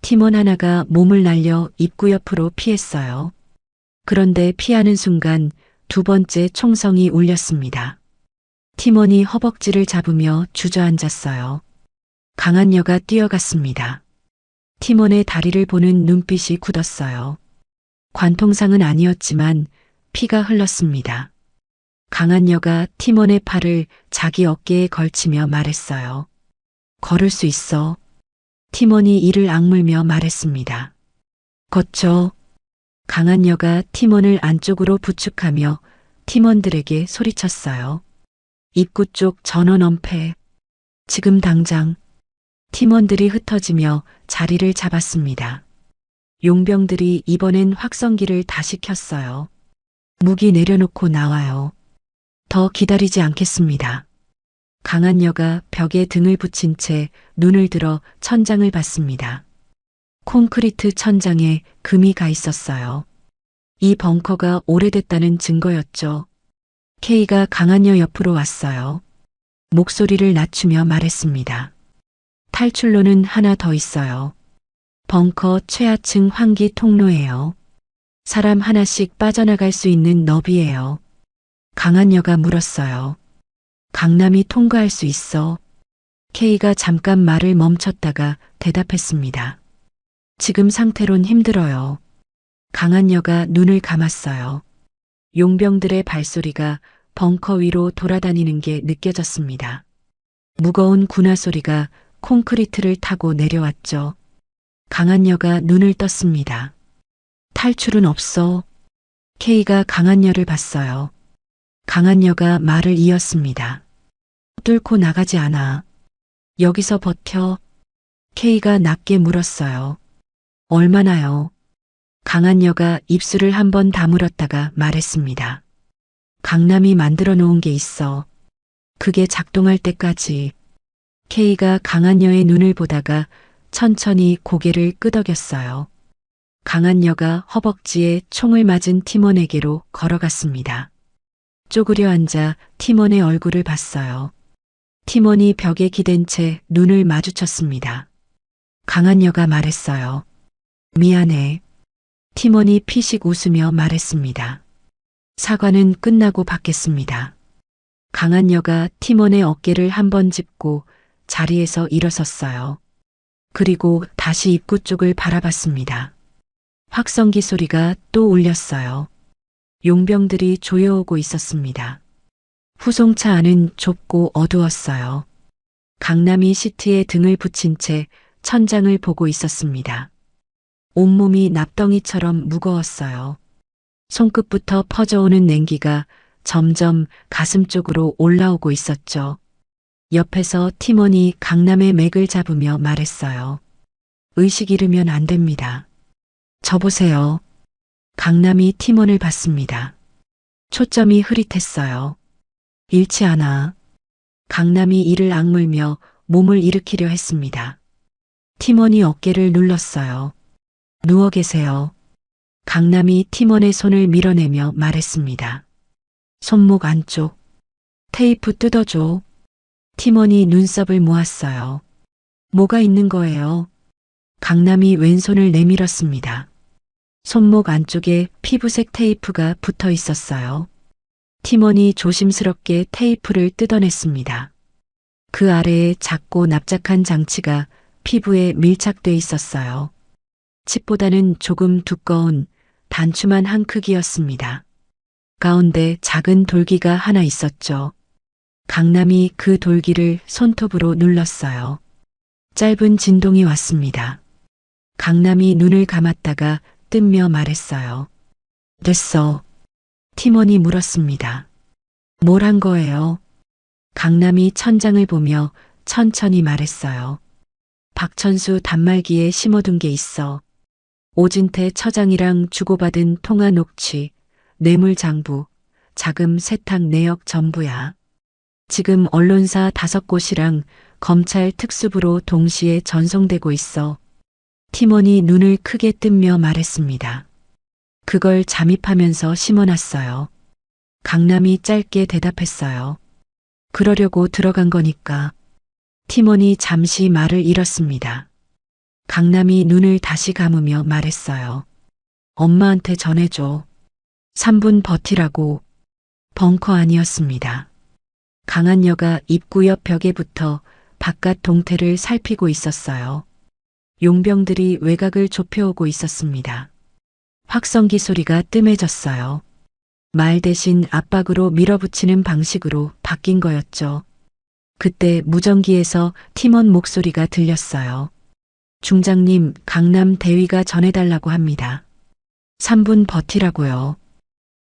팀원 하나가 몸을 날려 입구 옆으로 피했어요. 그런데 피하는 순간 두 번째 총성이 울렸습니다. 팀원이 허벅지를 잡으며 주저앉았어요. 강한여가 뛰어갔습니다. 팀원의 다리를 보는 눈빛이 굳었어요. 관통상은 아니었지만 피가 흘렀습니다. 강한여가 팀원의 팔을 자기 어깨에 걸치며 말했어요. 걸을 수 있어. 팀원이 이를 악물며 말했습니다. 걷죠. 강한여가 팀원을 안쪽으로 부축하며 팀원들에게 소리쳤어요. 입구 쪽 전원 엄폐. 지금 당장. 팀원들이 흩어지며 자리를 잡았습니다. 용병들이 이번엔 확성기를 다시 켰어요. 무기 내려놓고 나와요. 더 기다리지 않겠습니다. 강한여가 벽에 등을 붙인 채 눈을 들어 천장을 봤습니다. 콘크리트 천장에 금이 가 있었어요. 이 벙커가 오래됐다는 증거였죠. K가 강한여 옆으로 왔어요. 목소리를 낮추며 말했습니다. 탈출로는 하나 더 있어요. 벙커 최하층 환기 통로예요. 사람 하나씩 빠져나갈 수 있는 너비예요. 강한여가 물었어요. 강남이 통과할 수 있어? K가 잠깐 말을 멈췄다가 대답했습니다. 지금 상태론 힘들어요. 강한여가 눈을 감았어요. 용병들의 발소리가 벙커 위로 돌아다니는 게 느껴졌습니다. 무거운 군화 소리가 콘크리트를 타고 내려왔죠. 강한여가 눈을 떴습니다. 탈출은 없어. K가 강한여를 봤어요. 강한여가 말을 이었습니다. 뚫고 나가지 않아. 여기서 버텨. K가 낮게 물었어요. 얼마나요? 강한여가 입술을 한번 다물었다가 말했습니다. 강남이 만들어 놓은 게 있어. 그게 작동할 때까지. K가 강한여의 눈을 보다가 천천히 고개를 끄덕였어요. 강한여가 허벅지에 총을 맞은 팀원에게로 걸어갔습니다. 쪼그려 앉아 팀원의 얼굴을 봤어요. 팀원이 벽에 기댄 채 눈을 마주쳤습니다. 강한여가 말했어요. 미안해. 팀원이 피식 웃으며 말했습니다. 사과는 끝나고 받겠습니다. 강한여가 팀원의 어깨를 한번 짚고 자리에서 일어섰어요. 그리고 다시 입구 쪽을 바라봤습니다. 확성기 소리가 또 울렸어요. 용병들이 조여오고 있었습니다. 후송차 안은 좁고 어두웠어요. 강남이 시트에 등을 붙인 채 천장을 보고 있었습니다. 온몸이 납덩이처럼 무거웠어요. 손끝부터 퍼져오는 냉기가 점점 가슴 쪽으로 올라오고 있었죠. 옆에서 팀원이 강남의 맥을 잡으며 말했어요. 의식 잃으면 안 됩니다. 저 보세요. 강남이 팀원을 봤습니다. 초점이 흐릿했어요. 잃지 않아. 강남이 이를 악물며 몸을 일으키려 했습니다. 팀원이 어깨를 눌렀어요. 누워 계세요. 강남이 팀원의 손을 밀어내며 말했습니다. 손목 안쪽. 테이프 뜯어줘. 팀원이 눈썹을 모았어요. 뭐가 있는 거예요? 강남이 왼손을 내밀었습니다. 손목 안쪽에 피부색 테이프가 붙어 있었어요. 팀원이 조심스럽게 테이프를 뜯어냈습니다. 그 아래에 작고 납작한 장치가 피부에 밀착돼 있었어요. 칩보다는 조금 두꺼운 단추만 한 크기였습니다. 가운데 작은 돌기가 하나 있었죠. 강남이 그 돌기를 손톱으로 눌렀어요. 짧은 진동이 왔습니다. 강남이 눈을 감았다가 뜬며 말했어요. 됐어. 팀원이 물었습니다. 뭘 한 거예요? 강남이 천장을 보며 천천히 말했어요. 박천수 단말기에 심어둔 게 있어. 오진태 처장이랑 주고받은 통화 녹취, 뇌물장부, 자금 세탁 내역 전부야. 지금 언론사 5곳이랑 검찰 특수부로 동시에 전송되고 있어. 팀원이 눈을 크게 뜨며 말했습니다. 그걸 잠입하면서 심어놨어요. 강남이 짧게 대답했어요. 그러려고 들어간 거니까. 팀원이 잠시 말을 잃었습니다. 강남이 눈을 다시 감으며 말했어요. 엄마한테 전해줘. 3분 버티라고. 벙커 아니었습니다. 강한여가 입구 옆 벽에 붙어 바깥 동태를 살피고 있었어요. 용병들이 외곽을 좁혀오고 있었습니다. 확성기 소리가 뜸해졌어요. 말 대신 압박으로 밀어붙이는 방식으로 바뀐 거였죠. 그때 무전기에서 팀원 목소리가 들렸어요. 중장님, 강남 대위가 전해달라고 합니다. 3분 버티라고요.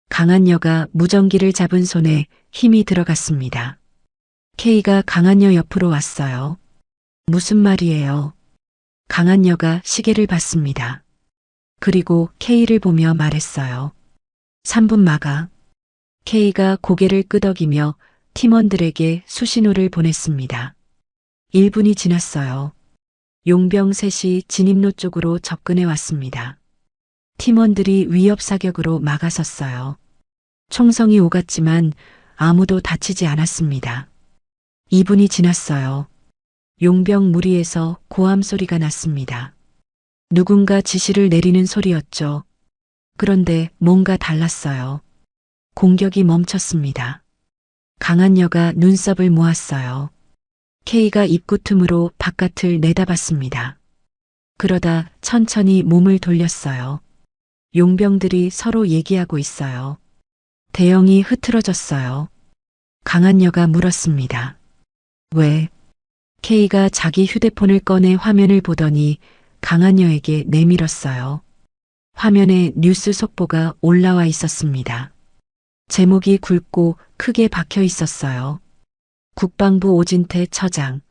강한여가 무전기를 잡은 손에 힘이 들어갔습니다. K가 강한여 옆으로 왔어요. 무슨 말이에요? 강한여가 시계를 봤습니다. 그리고 K를 보며 말했어요. 3분 막아. K가 고개를 끄덕이며 팀원들에게 수신호를 보냈습니다. 1분이 지났어요. 용병 셋이 진입로 쪽으로 접근해 왔습니다. 팀원들이 위협 사격으로 막아섰어요. 총성이 오갔지만 아무도 다치지 않았습니다. 2분이 지났어요. 용병 무리에서 고함 소리가 났습니다. 누군가 지시를 내리는 소리였죠. 그런데 뭔가 달랐어요. 공격이 멈췄습니다. 강한여가 눈썹을 모았어요. K가 입구 틈으로 바깥을 내다봤습니다. 그러다 천천히 몸을 돌렸어요. 용병들이 서로 얘기하고 있어요. 대형이 흐트러졌어요. 강한여가 물었습니다. 왜? K가 자기 휴대폰을 꺼내 화면을 보더니 강한여에게 내밀었어요. 화면에 뉴스 속보가 올라와 있었습니다. 제목이 굵고 크게 박혀 있었어요. 국방부 오진태 처장,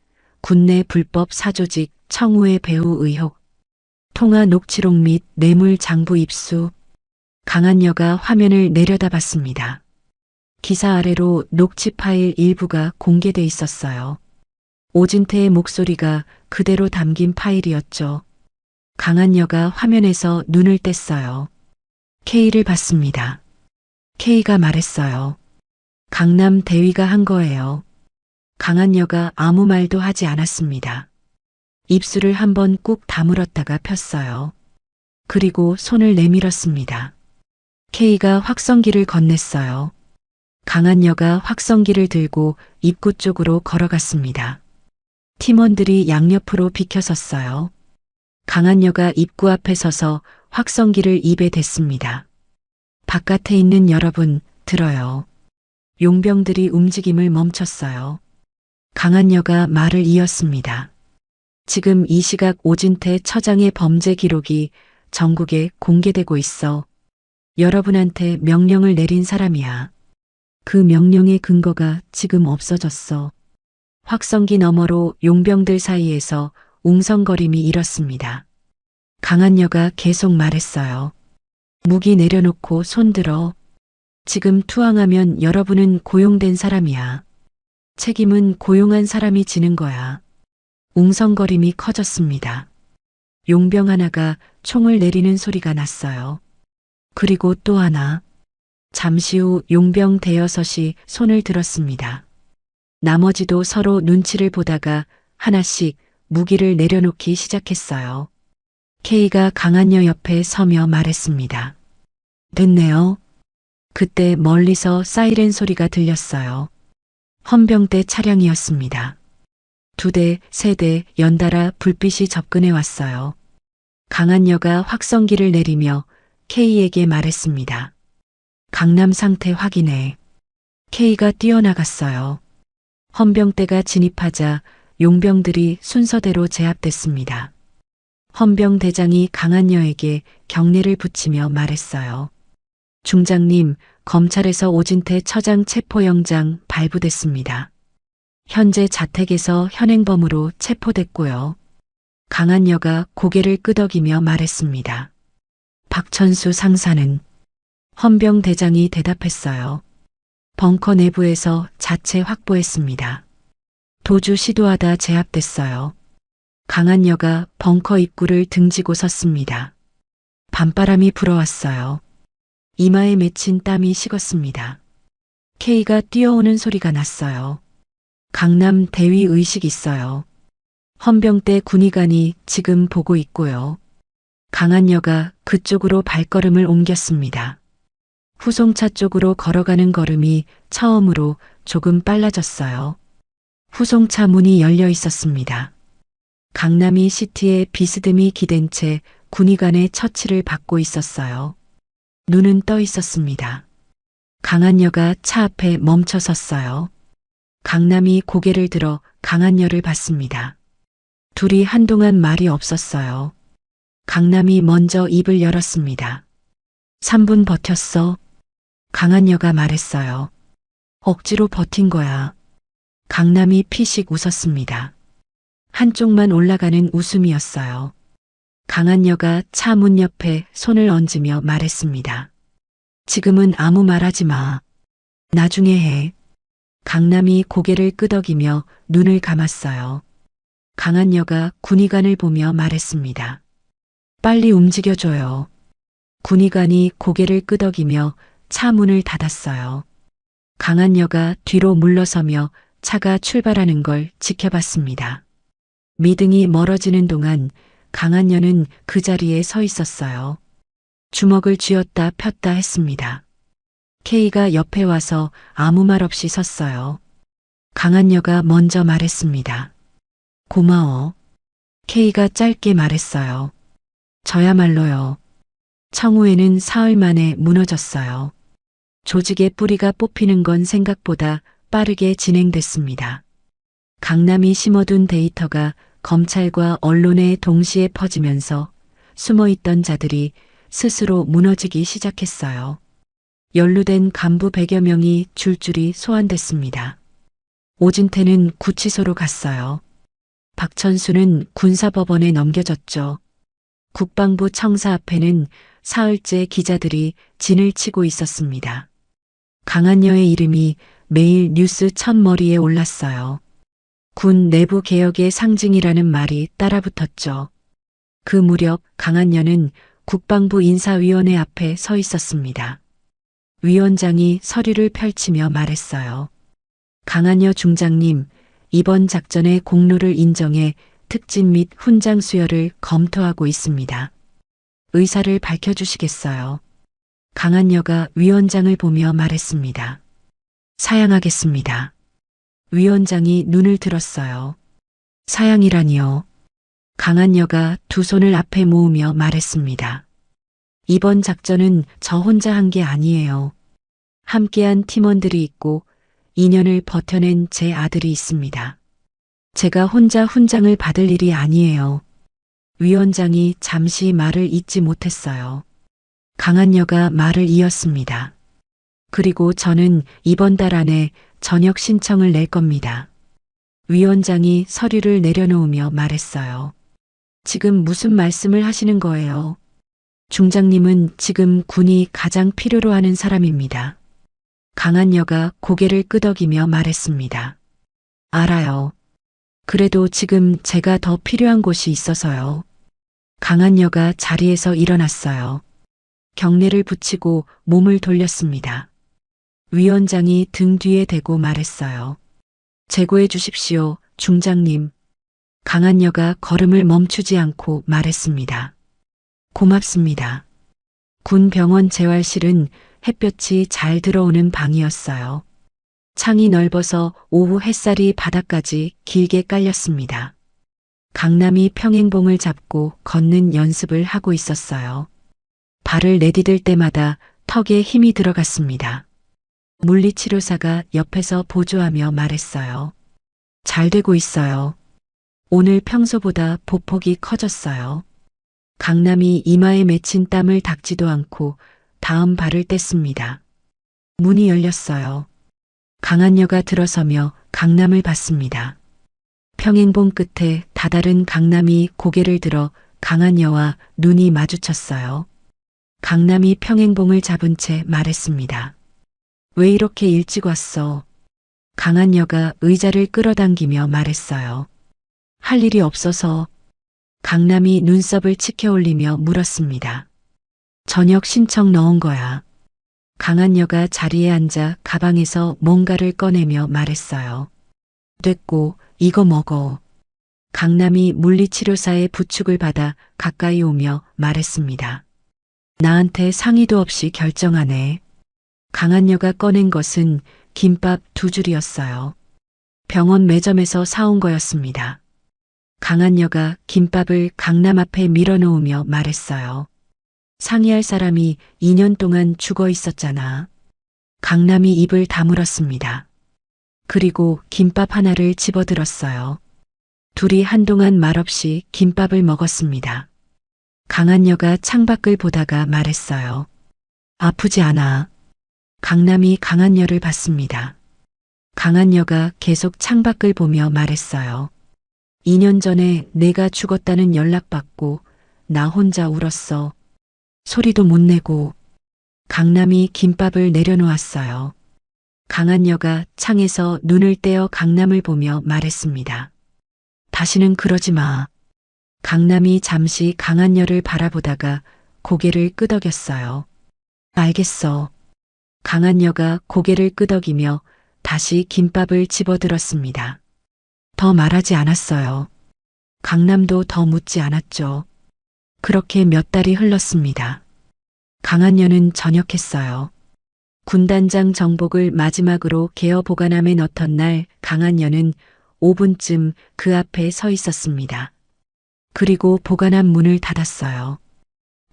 군내 불법 사조직 청우회 배후 의혹, 통화 녹취록 및 뇌물 장부 입수. 강한여가 화면을 내려다봤습니다. 기사 아래로 녹취 파일 일부가 공개돼 있었어요. 오진태의 목소리가 그대로 담긴 파일이었죠. 강한여가 화면에서 눈을 뗐어요. K를 봤습니다. K가 말했어요. 강남 대위가 한 거예요. 강한여가 아무 말도 하지 않았습니다. 입술을 한번 꾹 다물었다가 폈어요. 그리고 손을 내밀었습니다. K가 확성기를 건넸어요. 강한여가 확성기를 들고 입구 쪽으로 걸어갔습니다. 팀원들이 양옆으로 비켜섰어요. 강한여가 입구 앞에 서서 확성기를 입에 댔습니다. 바깥에 있는 여러분, 들어요. 용병들이 움직임을 멈췄어요. 강한여가 말을 이었습니다. 지금 이 시각 오진태 처장의 범죄 기록이 전국에 공개되고 있어. 여러분한테 명령을 내린 사람이야. 그 명령의 근거가 지금 없어졌어. 확성기 너머로 용병들 사이에서 웅성거림이 일었습니다. 강한여가 계속 말했어요. 무기 내려놓고 손들어. 지금 투항하면 여러분은 고용된 사람이야. 책임은 고용한 사람이 지는 거야. 웅성거림이 커졌습니다. 용병 하나가 총을 내리는 소리가 났어요. 그리고 또 하나. 잠시 후 용병 대여섯이 손을 들었습니다. 나머지도 서로 눈치를 보다가 하나씩 무기를 내려놓기 시작했어요. K가 강한여 옆에 서며 말했습니다. 됐네요. 그때 멀리서 사이렌 소리가 들렸어요. 헌병대 차량이었습니다. 2대, 3대 연달아 불빛이 접근해 왔어요. 강한여가 확성기를 내리며 K에게 말했습니다. 강남 상태 확인해. K가 뛰어나갔어요. 헌병대가 진입하자 용병들이 순서대로 제압됐습니다. 헌병대장이 강한여에게 경례를 붙이며 말했어요. 중장님, 검찰에서 오진태 처장 체포영장 발부됐습니다. 현재 자택에서 현행범으로 체포됐고요. 강한여가 고개를 끄덕이며 말했습니다. 박천수 상사는? 헌병대장이 대답했어요. 벙커 내부에서 자체 확보했습니다. 도주 시도하다 제압됐어요. 강한여가 벙커 입구를 등지고 섰습니다. 밤바람이 불어왔어요. 이마에 맺힌 땀이 식었습니다. K가 뛰어오는 소리가 났어요. 강남 대위 의식 있어요. 헌병대 군의관이 지금 보고 있고요. 강한여가 그쪽으로 발걸음을 옮겼습니다. 후송차 쪽으로 걸어가는 걸음이 처음으로 조금 빨라졌어요. 후송차 문이 열려 있었습니다. 강남이 시티에 비스듬히 기댄 채 군의관의 처치를 받고 있었어요. 눈은 떠 있었습니다. 강한여가 차 앞에 멈춰 섰어요. 강남이 고개를 들어 강한여를 봤습니다. 둘이 한동안 말이 없었어요. 강남이 먼저 입을 열었습니다. 3분 버텼어. 강한여가 말했어요. 억지로 버틴 거야. 강남이 피식 웃었습니다. 한쪽만 올라가는 웃음이었어요. 강한여가 차 문 옆에 손을 얹으며 말했습니다. 지금은 아무 말하지 마. 나중에 해. 강남이 고개를 끄덕이며 눈을 감았어요. 강한여가 군의관을 보며 말했습니다. 빨리 움직여줘요. 군의관이 고개를 끄덕이며 차 문을 닫았어요. 강한여가 뒤로 물러서며 차가 출발하는 걸 지켜봤습니다. 미등이 멀어지는 동안 강한여는 그 자리에 서 있었어요. 주먹을 쥐었다 폈다 했습니다. K가 옆에 와서 아무 말 없이 섰어요. 강한여가 먼저 말했습니다. 고마워. K가 짧게 말했어요. 저야말로요. 청우회는 사흘 만에 무너졌어요. 조직의 뿌리가 뽑히는 건 생각보다 빠르게 진행됐습니다. 강남이 심어둔 데이터가 검찰과 언론에 동시에 퍼지면서 숨어있던 자들이 스스로 무너지기 시작했어요. 연루된 간부 100여 명이 줄줄이 소환됐습니다. 오진태는 구치소로 갔어요. 박천수는 군사법원에 넘겨졌죠. 국방부 청사 앞에는 사흘째 기자들이 진을 치고 있었습니다. 강한여의 이름이 매일 뉴스 첫머리에 올랐어요. 군 내부 개혁의 상징이라는 말이 따라붙었죠. 그 무렵 강한여는 국방부 인사위원회 앞에 서 있었습니다. 위원장이 서류를 펼치며 말했어요. 강한여 중장님, 이번 작전의 공로를 인정해 특진 및 훈장 수여를 검토하고 있습니다. 의사를 밝혀주시겠어요? 강한여가 위원장을 보며 말했습니다. 사양하겠습니다. 위원장이 눈을 들었어요. 사양이라니요. 강한여가 두 손을 앞에 모으며 말했습니다. 이번 작전은 저 혼자 한 게 아니에요. 함께한 팀원들이 있고 2년을 버텨낸 제 아들이 있습니다. 제가 혼자 훈장을 받을 일이 아니에요. 위원장이 잠시 말을 잇지 못했어요. 강한여가 말을 이었습니다. 그리고 저는 이번 달 안에 전역 신청을 낼 겁니다. 위원장이 서류를 내려놓으며 말했어요. 지금 무슨 말씀을 하시는 거예요? 중장님은 지금 군이 가장 필요로 하는 사람입니다. 강한여가 고개를 끄덕이며 말했습니다. 알아요. 그래도 지금 제가 더 필요한 곳이 있어서요. 강한여가 자리에서 일어났어요. 경례를 붙이고 몸을 돌렸습니다. 위원장이 등 뒤에 대고 말했어요. 재고해 주십시오, 중장님. 강한여가 걸음을 멈추지 않고 말했습니다. 고맙습니다. 군 병원 재활실은 햇볕이 잘 들어오는 방이었어요. 창이 넓어서 오후 햇살이 바닥까지 길게 깔렸습니다. 강남이 평행봉을 잡고 걷는 연습을 하고 있었어요. 발을 내디딜 때마다 턱에 힘이 들어갔습니다. 물리치료사가 옆에서 보조하며 말했어요. 잘 되고 있어요. 오늘 평소보다 보폭이 커졌어요. 강남이 이마에 맺힌 땀을 닦지도 않고 다음 발을 뗐습니다. 문이 열렸어요. 강한여가 들어서며 강남을 봤습니다. 평행봉 끝에 다다른 강남이 고개를 들어 강한여와 눈이 마주쳤어요. 강남이 평행봉을 잡은 채 말했습니다. 왜 이렇게 일찍 왔어? 강한여가 의자를 끌어당기며 말했어요. 할 일이 없어서. 강남이 눈썹을 치켜 올리며 물었습니다. 저녁 신청 넣은 거야. 강한여가 자리에 앉아 가방에서 뭔가를 꺼내며 말했어요. 됐고, 이거 먹어. 강남이 물리치료사의 부축을 받아 가까이 오며 말했습니다. 나한테 상의도 없이 결정하네. 강한여가 꺼낸 것은 김밥 2줄이었어요. 병원 매점에서 사온 거였습니다. 강한여가 김밥을 강남 앞에 밀어놓으며 말했어요. 상의할 사람이 2년 동안 죽어 있었잖아. 강남이 입을 다물었습니다. 그리고 김밥 하나를 집어들었어요. 둘이 한동안 말없이 김밥을 먹었습니다. 강한여가 창밖을 보다가 말했어요. 아프지 않아. 강남이 강한여를 봤습니다. 강한여가 계속 창밖을 보며 말했어요. 2년 전에 내가 죽었다는 연락받고 나 혼자 울었어. 소리도 못 내고. 강남이 김밥을 내려놓았어요. 강한여가 창에서 눈을 떼어 강남을 보며 말했습니다. 다시는 그러지 마. 강남이 잠시 강한여를 바라보다가 고개를 끄덕였어요. 알겠어. 강한여가 고개를 끄덕이며 다시 김밥을 집어들었습니다. 더 말하지 않았어요. 강남도 더 묻지 않았죠. 그렇게 몇 달이 흘렀습니다. 강한여는 전역했어요. 군단장 정복을 마지막으로 개어 보관함에 넣던 날 강한여는 5분쯤 그 앞에 서 있었습니다. 그리고 보관함 문을 닫았어요.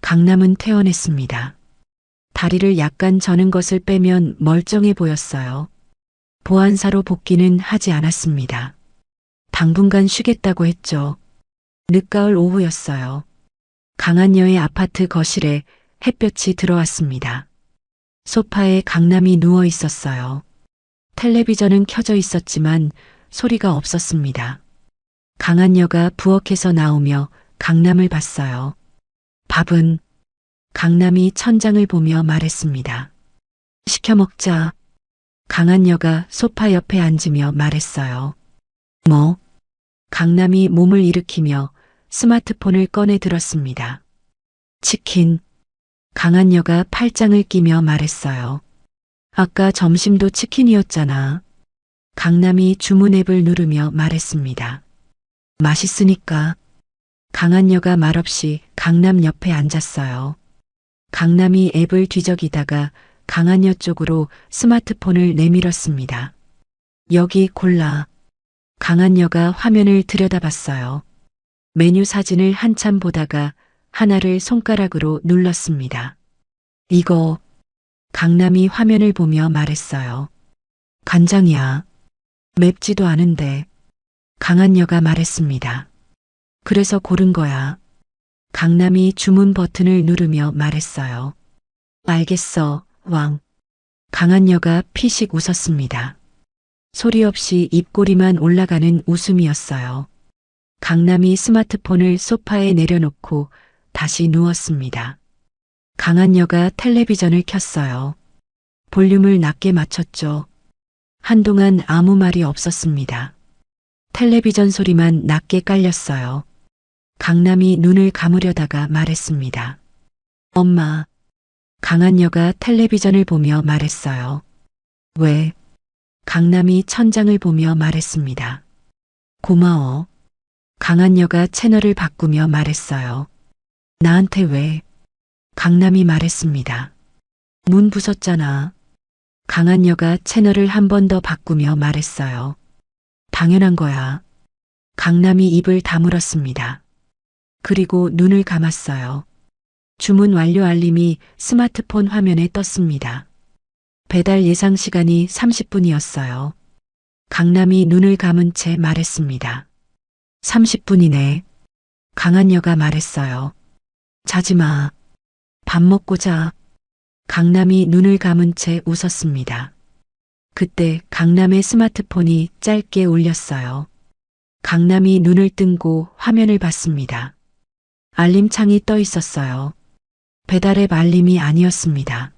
강남은 퇴원했습니다. 다리를 약간 저는 것을 빼면 멀쩡해 보였어요. 보안사로 복귀는 하지 않았습니다. 당분간 쉬겠다고 했죠. 늦가을 오후였어요. 강한여의 아파트 거실에 햇볕이 들어왔습니다. 소파에 강남이 누워 있었어요. 텔레비전은 켜져 있었지만 소리가 없었습니다. 강한여가 부엌에서 나오며 강남을 봤어요. 밥은? 강남이 천장을 보며 말했습니다. 시켜 먹자. 강한여가 소파 옆에 앉으며 말했어요. 뭐? 강남이 몸을 일으키며 스마트폰을 꺼내 들었습니다. 치킨. 강한여가 팔짱을 끼며 말했어요. 아까 점심도 치킨이었잖아. 강남이 주문 앱을 누르며 말했습니다. 맛있으니까. 강한여가 말없이 강남 옆에 앉았어요. 강남이 앱을 뒤적이다가 강한여 쪽으로 스마트폰을 내밀었습니다. 여기 골라. 강한여가 화면을 들여다봤어요. 메뉴 사진을 한참 보다가 하나를 손가락으로 눌렀습니다. 이거. 강남이 화면을 보며 말했어요. 간장이야. 맵지도 않은데. 강한여가 말했습니다. 그래서 고른 거야. 강남이 주문 버튼을 누르며 말했어요. 알겠어, 왕. 강한여가 피식 웃었습니다. 소리 없이 입꼬리만 올라가는 웃음이었어요. 강남이 스마트폰을 소파에 내려놓고 다시 누웠습니다. 강한여가 텔레비전을 켰어요. 볼륨을 낮게 맞췄죠. 한동안 아무 말이 없었습니다. 텔레비전 소리만 낮게 깔렸어요. 강남이 눈을 감으려다가 말했습니다. 엄마. 강한여가 텔레비전을 보며 말했어요. 왜? 강남이 천장을 보며 말했습니다. 고마워. 강한여가 채널을 바꾸며 말했어요. 나한테 왜? 강남이 말했습니다. 문 부쉈잖아. 강한여가 채널을 한 번 더 바꾸며 말했어요. 당연한 거야. 강남이 입을 다물었습니다. 그리고 눈을 감았어요. 주문 완료 알림이 스마트폰 화면에 떴습니다. 배달 예상 시간이 30분이었어요. 강남이 눈을 감은 채 말했습니다. 30분이네. 강한여가 말했어요. 자지 마. 밥 먹고 자. 강남이 눈을 감은 채 웃었습니다. 그때 강남의 스마트폰이 짧게 울렸어요. 강남이 눈을 뜬고 화면을 봤습니다. 알림창이 떠 있었어요. 배달앱 알림이 아니었습니다.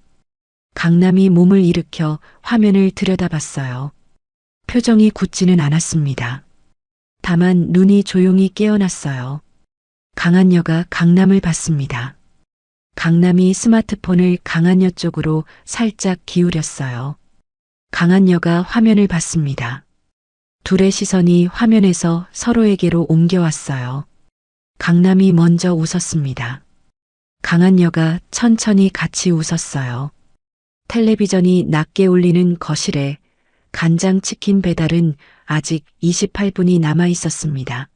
강남이 몸을 일으켜 화면을 들여다봤어요. 표정이 굳지는 않았습니다. 다만 눈이 조용히 깨어났어요. 강한여가 강남을 봤습니다. 강남이 스마트폰을 강한여 쪽으로 살짝 기울였어요. 강한여가 화면을 봤습니다. 둘의 시선이 화면에서 서로에게로 옮겨왔어요. 강남이 먼저 웃었습니다. 강한여가 천천히 같이 웃었어요. 텔레비전이 낮게 울리는 거실에 간장치킨 배달은 아직 28분이 남아 있었습니다.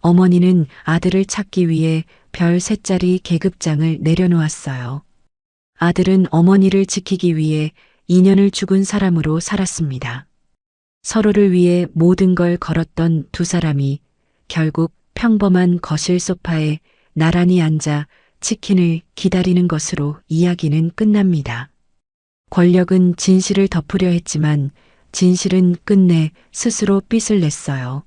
어머니는 아들을 찾기 위해 별 3자리 계급장을 내려놓았어요. 아들은 어머니를 지키기 위해 2년을 죽은 사람으로 살았습니다. 서로를 위해 모든 걸 걸었던 두 사람이 결국 평범한 거실 소파에 나란히 앉아 치킨을 기다리는 것으로 이야기는 끝납니다. 권력은 진실을 덮으려 했지만 진실은 끝내 스스로 빚을 냈어요.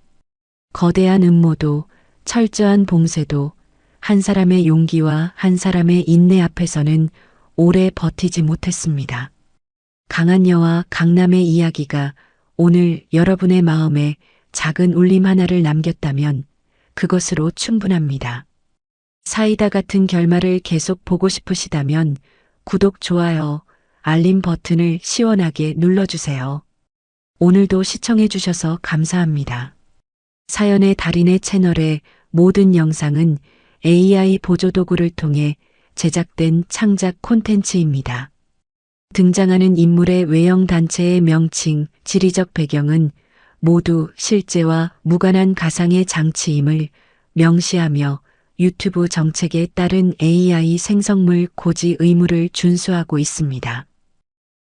거대한 음모도 철저한 봉쇄도 한 사람의 용기와 한 사람의 인내 앞에서는 오래 버티지 못했습니다. 강한여와 강남의 이야기가 오늘 여러분의 마음에 작은 울림 하나를 남겼다면 그것으로 충분합니다. 사이다 같은 결말을 계속 보고 싶으시다면 구독, 좋아요, 알림 버튼을 시원하게 눌러주세요. 오늘도 시청해 주셔서 감사합니다. 사연의 달인의 채널의 모든 영상은 AI 보조도구를 통해 제작된 창작 콘텐츠입니다. 등장하는 인물의 외형 단체의 명칭, 지리적 배경은 모두 실제와 무관한 가상의 장치임을 명시하며 유튜브 정책에 따른 AI 생성물 고지 의무를 준수하고 있습니다.